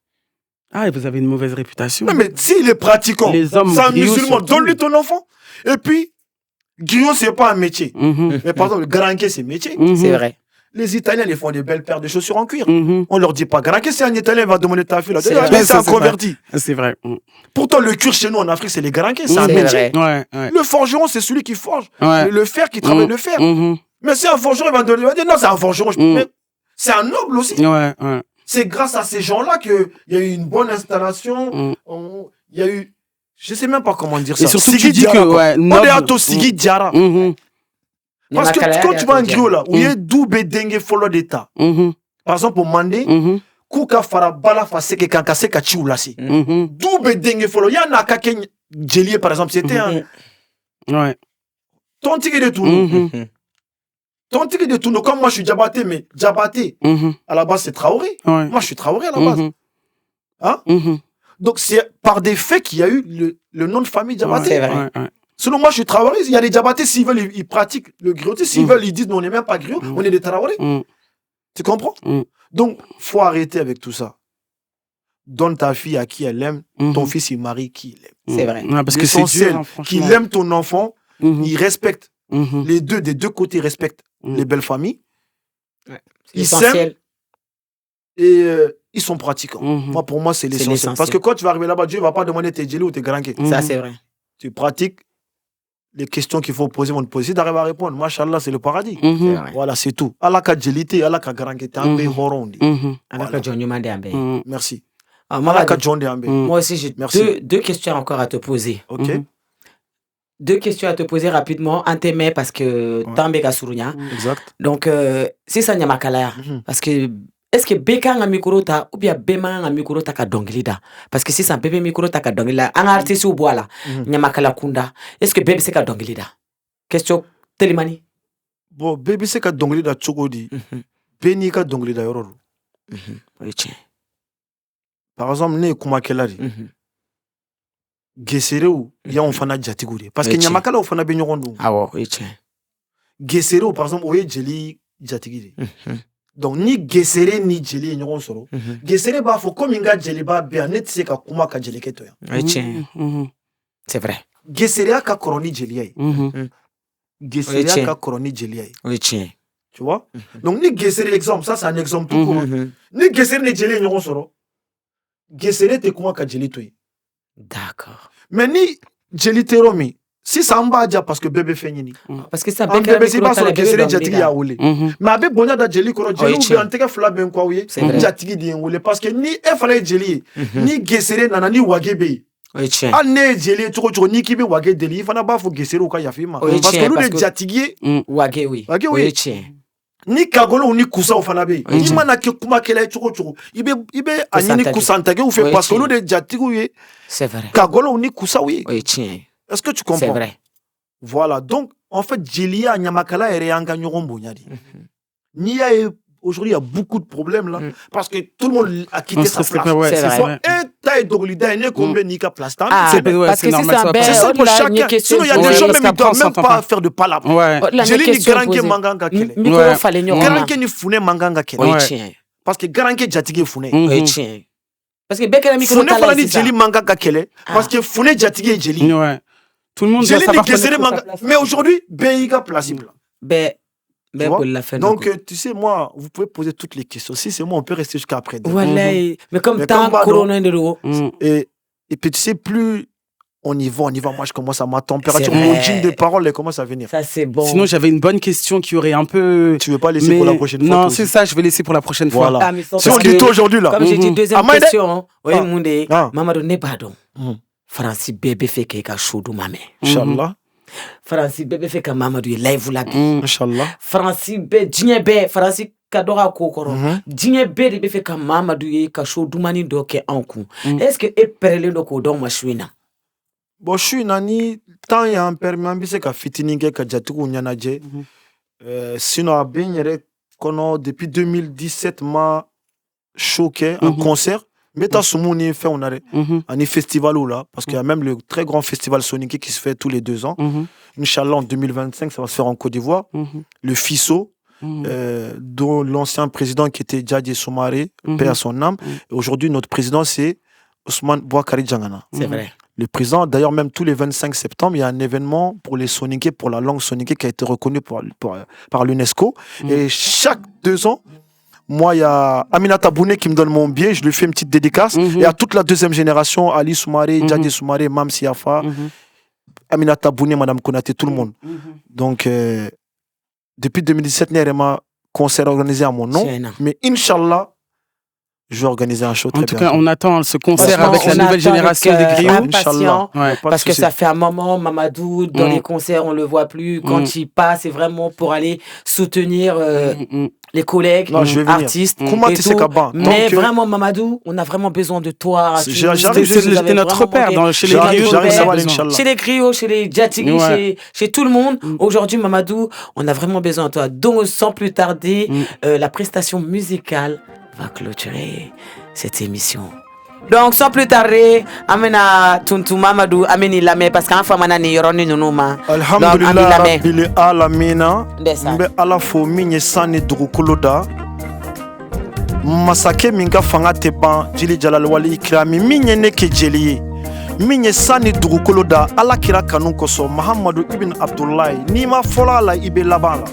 Ah, et vous avez une mauvaise réputation. Non, mais s'il est pratiquant, Les hommes c'est un griots musulman, surtout. donne-lui ton enfant. Et puis, griot, c'est pas un métier. Mhm. Mais par exemple, le garanqué, c'est métier. Mhm. C'est vrai. Les Italiens, ils font des belles paires de chaussures en cuir. Mhm. On leur dit pas, garanqué, c'est un Italien, il va demander ta fille. Là. C'est Ah, vrai. mais c'est Ça, un c'est converti. C'est vrai. Mhm. Pourtant, le cuir chez nous en Afrique, c'est les garanqués, c'est un C'est métier. vrai. Ouais, ouais. Le forgeron, c'est celui qui forge. Ouais. Le fer qui travaille le fer. Mhm. Mais c'est un forgeron, il va dire non, c'est un forgeron. Mais c'est un noble aussi. Ouais, ouais. C'est grâce à ces gens-là qu'il y a eu une bonne installation. Mm. Il y a eu. Je sais même pas comment dire ça. Et surtout, Sigi tu dis Diarra, que, quoi. ouais, On noble. est à Sigi Diarra. Mhm. Parce que quand tu vas en griot là, où il y a double dengue follow d'état. Mhm. Par exemple, au Mandé, Mhm. Kuka fara bala fa seke kanka seka chi oulasi. Mhm. Double dengue follow. Il y en a quelqu'un, Djelier par exemple, c'était un. Ouais. Ton ticket de tourneau. Mhm. Ton ticket de tourneau, comme moi je suis Diabaté, mais Diabaté, Mhm. à la base c'est Traoré. Ouais. Moi je suis Traoré à la base. Mhm. Hein? Donc, c'est par des faits qu'il y a eu le nom de famille Diabaté. C'est vrai. Selon moi, je suis Traoré. Il y a des Diabaté, s'ils veulent, ils pratiquent le grioté. S'ils veulent, ils disent, non, on n'est même pas griot, on est des Traoré. Tu comprends? Donc, faut arrêter avec tout ça. Donne ta fille à qui elle aime, ton fils, il marie qui il aime. C'est vrai. Parce que c'est dur, hein, franchement. Qu'il aime ton enfant, il respecte. Les deux, des deux côtés, respectent les belles familles. Ils s'aiment et ils sont pratiquants. Moi, pour moi, c'est l'essentiel. Parce que quand tu vas arriver là-bas, Dieu ne va pas demander tes djeli ou tes granquets. Ça, c'est vrai. Tu pratiques les questions qu'il faut poser, vont te poser. Si tu arrives à répondre, machallah, c'est le paradis. Voilà, c'est tout. Allah ka djelité, Allah ka granquete, ambe horondi. Merci. Moi aussi, j'ai deux questions encore à te poser. Ok. Deux questions à te poser rapidement. Un thème parce que Tambeka Surunya. Exact. Donc, c'est ça, Nyamakala. Parce que, est-ce que Beka nga micro ta ou bien Bema nga micro ta ka donglida? Parce que si c'est un bébé micro ta ka donglida, un artiste ou bois là, Nyamakala Kunda, est-ce que bébé c'est ka donglida? Question Telimani. Bon, bébé c'est ka donglida Tchogodi. Beni ka donglida Yororo. Oui, tiens. Par exemple, ne Kumakelari. Gessereu, il y a un fana Djatiguri. Parce que Nyamakala ou fana Benyorondu. Ah ouais, oui, tiens. Gessereu, par exemple, oye Djeli Djatigiri. Donc, ni Gessere ni Djeli Nyoron Soro. Gessere ba fo comme inga Djeli ba bea net se ka kuma ka Djeli keto ya. Oui, tiens. C'est vrai. Gessere ka koroni Djeli ay. Gessere ka koroni Djeli ay. Oui, tiens. Tu vois? Donc, ni Gessere exemple, ça c'est un exemple tout court. Ni Gessere ni Djeli Nyoron Soro. Gessere te kuma ka Djeli toy. D'accord. Mais ni Djeli Teromi, si ça m'a dit parce que bébé fait ni. Parce que ça bébé c'est pas sur le Gessere Djatigi ya oule. Mais avec bonya da Djeli koro Djeli ou bien teke fla ben kwa ouye Djatigi di oule parce que ni e fallait Djeli ni Gessere nana ni wagebe. Oui, tiens. Ah ne Djeli toko ni kibe wage deli, il fana ba fo Gessere ou ka yafima. Parce que nous les Djatigi wage oui. Wage oui. Oui, tiens. Ni kagolo ou ni kusa ou fana be. Ni mana ke kuma kele toko ibe anini kusanta ke ou fait parce que nous les Djatigi ouye. C'est vrai. Kagolo ou ni kusa oui. Oui, tiens. Est-ce que tu comprends? C'est vrai. Voilà, donc en fait, Djelia Nyamakala et Réanga Nyorombo Nyadi. Aujourd'hui, il y a beaucoup de problèmes là, parce que tout le monde a quitté sa place. C'est vrai. Et taille d'Oglida, il n'y a combien de place. Parce que c'est ça, c'est ça pour chacun. Sinon, il y a des gens même qui ne doivent même pas faire de palabre. Djeli ni Garanke Manganga Kele. Garanke ni Fune Manganga Kele. Parce que Garanke Djatigé Fune. Oui, tiens. Parce que Bekela Mikro Fune Fala ni Djeli Manganga Kele. Parce que Fune Djatigé Djeli. Tout le monde doit savoir mais aujourd'hui, Béiga placible. Donc, tu sais, moi, vous pouvez poser toutes les questions. Si c'est moi, on peut rester jusqu'à après. Voilà. Mais comme tant corona de l'eau. Et puis, tu sais, plus on y va. Moi, je commence à ma température. Mon jean de parole, elle commence à venir. Ça, c'est bon. Sinon, j'avais une bonne question qui aurait un peu. Tu veux pas laisser pour la prochaine fois? Non, c'est ça, je vais laisser pour la prochaine fois. Voilà. Si on dit tout aujourd'hui, là. Comme j'ai dit, deuxième question. Oui, Moundé. Mamadou Nebadon. Francis bébé fait quelque chose de maman. Inch'Allah. Francis bébé fait que Mamadou est live ou la bi. Inch'Allah. Francis bébé, Djinebe, Francis Kadora Kokoro. Djinebe bébé fait que Mamadou est quelque chose de mani doke en coup. Est-ce que est perlé de kodon machouina? Bon, je suis nani, tant il y a un permis, c'est qu'à fitiningue, qu'à jatuku nyanaje. Sinon, à Benyere, depuis 2017, m'a choqué un concert. Mais t'as ce monde fait on a un festival là parce qu'il y a même le très grand festival Sonic qui se fait tous les 2 ans. Inch'Allah en 2025 ça va se faire en Côte d'Ivoire. Le FISO dont l'ancien président qui était Djadji Soumaré, paix à son âme. Et aujourd'hui notre président c'est Ousmane Boakari Djangana. C'est vrai. Le président d'ailleurs même tous les 25 septembre il y a un événement pour les Soniqués, pour la langue Soniqué qui a été reconnu par l'UNESCO et chaque 2 ans. Moi, il y a Aminata Bouné qui me donne mon billet, je lui fais une petite dédicace. Et à toute la 2e génération, Ali Soumaré, Djadji Soumaré, Mam Siafa, Aminata Bouné, Madame Konaté, tout le monde. Donc, depuis 2017, il y a un concert organisé à mon nom. Mais Inch'Allah, je vais organiser un show très bien. En tout cas, on attend ce concert avec la nouvelle génération des griots. Inch'Allah. Parce que ça fait un moment, Mamadou, dans les concerts, on ne le voit plus. Quand il passe, c'est vraiment pour aller soutenir les collègues, artistes. Mais vraiment, Mamadou, on a vraiment besoin de toi. C'était notre repère chez les griots. Chez les griots, chez les Djatigui, chez tout le monde. Aujourd'hui, Mamadou, on a vraiment besoin de toi. Donc, sans plus tarder, la prestation musicale va clôturer cette émission. Donc sans plus tarder amena tuntu Mamadou ameni lamé parce qu'en fa manani yoroni nunuma alhamdulillah rabbil alamina mbe ala fo minye sani dugukoloda masake minga fanga teban jili jalal wali ikrami minye neke jeliye minye sani dugukoloda ala kira kanu koso Muhammadu ibn Abdullah ni ma fola la ibe labala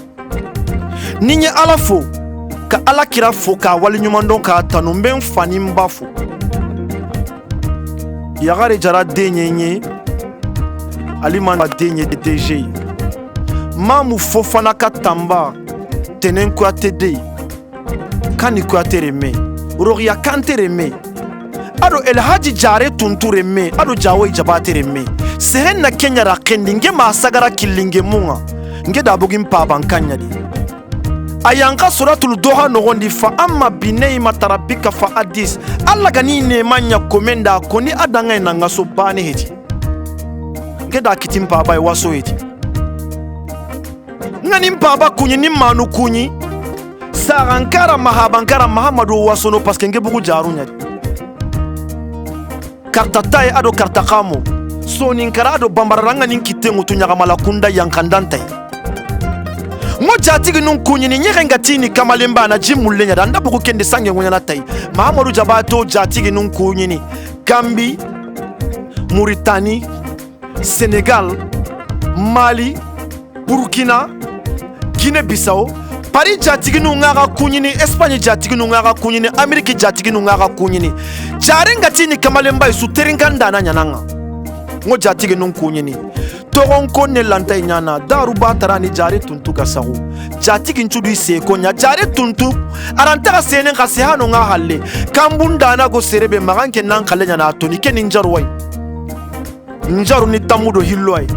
ninye ala fo ka ala kira fo ka wali nyumandon ka tanu mben fani mbafo yagare jara denyenye aliman denye DG mamu fofana katamba tenen ko atede kani ko atereme roria kantereme ado el haji jare tuntureme ado jawe jabatereme sehen na Kenya ra kendinge ma sagara killinge munga nge dabugim pa bankanyadi ayanka suratul doha nogondi fa amma binei matarabika fa hadis alla gani ne manya komenda koni adanga na ngaso bane heti ngeda kitimpa ba waso heti ngani mpaba kunyi ni manu kunyi sarankara mahabankara Muhammadu wasono parce que ngebugu jarunya kartatai ado kartakamo soninkara ado bambaranga ninkitengu tunyagamala kunda yankandantai ngo jatigi nun kunyini nyerenga tini kamalemba na jimullenya danda buku kende sange ngonya na tai Muhammadu jabato jatigi nun kunyini Gambie Mauritanie Sénégal Mali Burkina Guinée Bissau Paris jatigi nun ngara kunyini Espagne jatigi nun ngara kunyini Amerika jatigi nun ngara kunyini jarenga tini kamalemba su teringanda na nyananga ngo jatigi nun kunyini toronko ne lanta nyana daru batarani jare tuntu kasahu jatigi nchudu ise konya jare tuntu arantaka senen kase hano nga halle kambunda na go serebe maganke nan kale nyana toni ke ninjaru wai njaru ni tamudo hilwai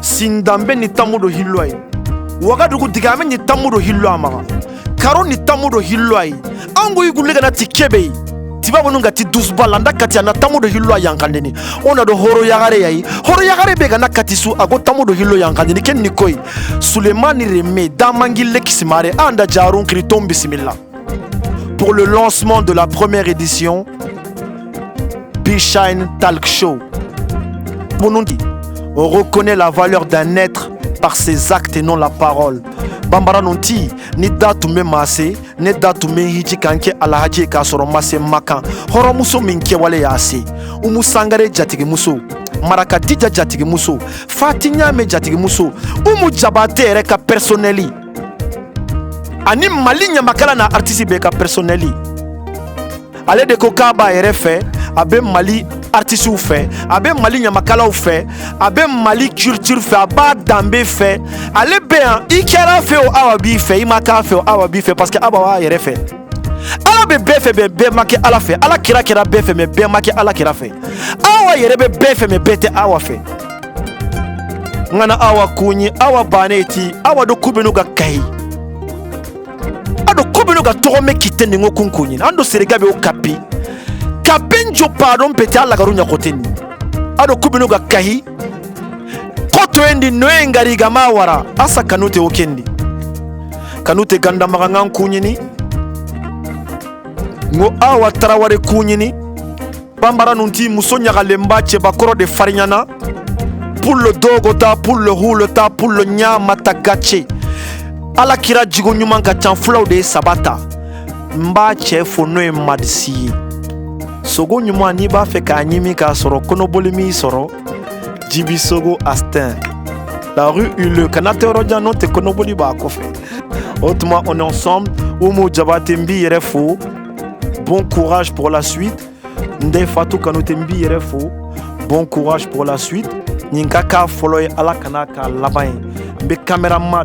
sindambe ni tamudo hilwai wagadugu digame ni tamudo hilwa maga karo ni tamudo hilwai angu igulega na tikebe tibabu nunga ti dusbala ndakati na tamudo hilwa yankandeni ona do horo yagare bega nakati su ago tamudo hilwa yankandeni ken nikoi Sulemani Reme damangile kisimare anda jarun kritom bismillah pour le lancement de la première édition B-Shine Talk Show. Bonundi, on reconnaît la valeur d'un être par ses actes et non la parole. Bambara nonti ni datu me mase ne datu me hiji kanke alahaji ka soro mase makan horo muso minke wale yase umu sangare jatigi muso maraka dija jatigi muso fatinya me jatigi muso umu jabate reka personneli ani malinya makala na artiste be ka personneli ale de kokaba RF abe mali artiste ou fait abe mali nyamakala ou fait abe mali culture fait aba dambe fait ale bien ikera fait o awabi fait imaka fait o awabi fait parce que abawa yere fait ala be fait be make ala fait ala kira be fait me be make ala kira fait awa yere be fait me bete awa fait ngana awa kunyi awa baneti awa do kubenu ga kai ado kubenu ga torome kitende ngokunkunyi ando seregabe o kapi kapenjo pardon pete ala garunya koteni ado kubinu ga kahi koto endi noengari ga mawara asa kanute okendi kanute ganda magangan kunyini ngo awa taraware kunyini bambara nunti musonya galemba che bakoro de farinyana pour le dogo ta pour le hule ta pour le nyama tagache ala kira jigo nyuma ga chanflaw de sabata mba che fono madisi Sogo nyuma ni ba fe ka nyimi ka soro kono bolimi soro Jibi Sogo Astin la rue Ule kanate roja no te kono boli ba ko fe autrement on est ensemble Oumou Jabatembi Yerefo bon courage pour la suite Ndey Fatou Kanotembi Yerefo bon courage pour la suite Ninkaka foloy ala kanaka labay be cameraman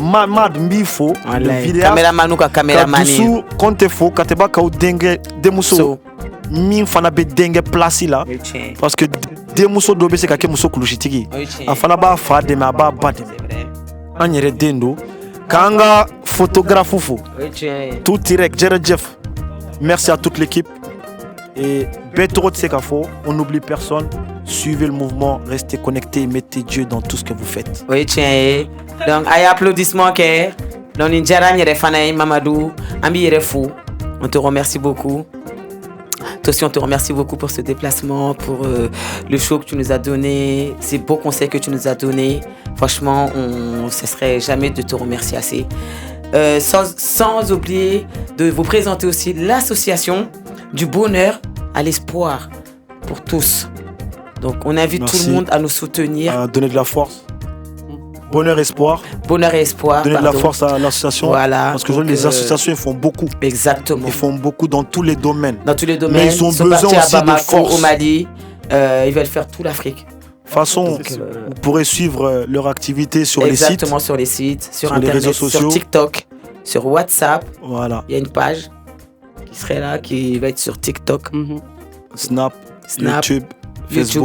mad mbifo vidéo cameraman ka cameraman ni konte fo kateba ka denge demuso min fana be denge place la parce que demuso do be se ka ke muso kulushitiki afana ba fa de ma ba bade anyere dendo kanga photographe fo tout direct Jeff merci à toute l'équipe et Betro Tsekafo on n'oublie personne suivez le mouvement restez connectés mettez Dieu dans tout ce que vous faites donc ay applaudissements que donc Ninjara nyere fana Mamadou ambi yere fou on te remercie beaucoup Toi aussi, on te remercie beaucoup pour ce déplacement, pour le show que tu nous as donné, ces beaux conseils que tu nous as donnés. Franchement, on ne cesserait jamais de te remercier assez. Sans oublier de vous présenter aussi l'association du bonheur à l'espoir pour tous. Donc, on invite tout le monde à nous soutenir. À donner de la force. Bonheur, espoir. Bonheur et espoir. Donner de la force à l'association. Voilà. Parce que les associations, ils font beaucoup. Exactement. Ils font beaucoup dans tous les domaines. Dans tous les domaines. Mais ils ont sont besoin partis aussi à Bamako, de force. au Mali. Ils veulent faire toute l'Afrique. De toute façon, vous pourrez suivre leur activité sur les sites. Exactement, sur les sites, sur les Internet, réseaux sociaux. sur TikTok, sur WhatsApp. Voilà. Il y a une page qui serait là, qui va être sur TikTok. Snap, YouTube,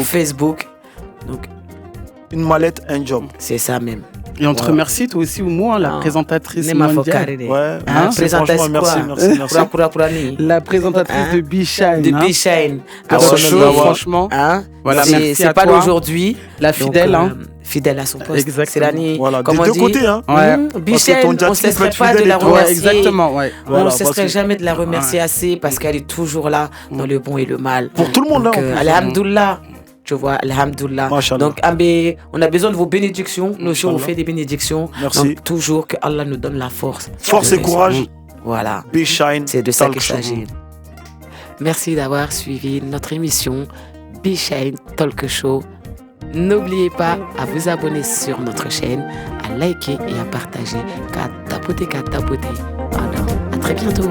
Facebook. Donc, une mallette, un job. C'est ça même. Et on te remercie toi aussi, Oumou, la présentatrice mondiale. Ouais, présentatrice merci. La présentatrice de B-Shine. De B-Shine. Franchement. Voilà, c'est pas d'aujourd'hui. La fidèle. Fidèle à son poste. Exactement. C'est l'année. Voilà, des deux côtés. Hein. B-Shine, on ne cesserait pas de la remercier. Exactement, ouais. On ne cesserait jamais de la remercier assez parce qu'elle est toujours là dans le bon et le mal. Pour tout le monde, là. Alhamdoulilah. Tu vois, alhamdoulilah. Donc, on a besoin de vos bénédictions. Nous aussi, on fait des bénédictions. Merci. Donc, toujours que Allah nous donne la force. Force et courage. Voilà. B-Shine. C'est de ça qu'il s'agit. Merci d'avoir suivi notre émission B-Shine Talk Show. N'oubliez pas à vous abonner sur notre chaîne, à liker et à partager. Qu'à tapoter. Alors, à très bientôt.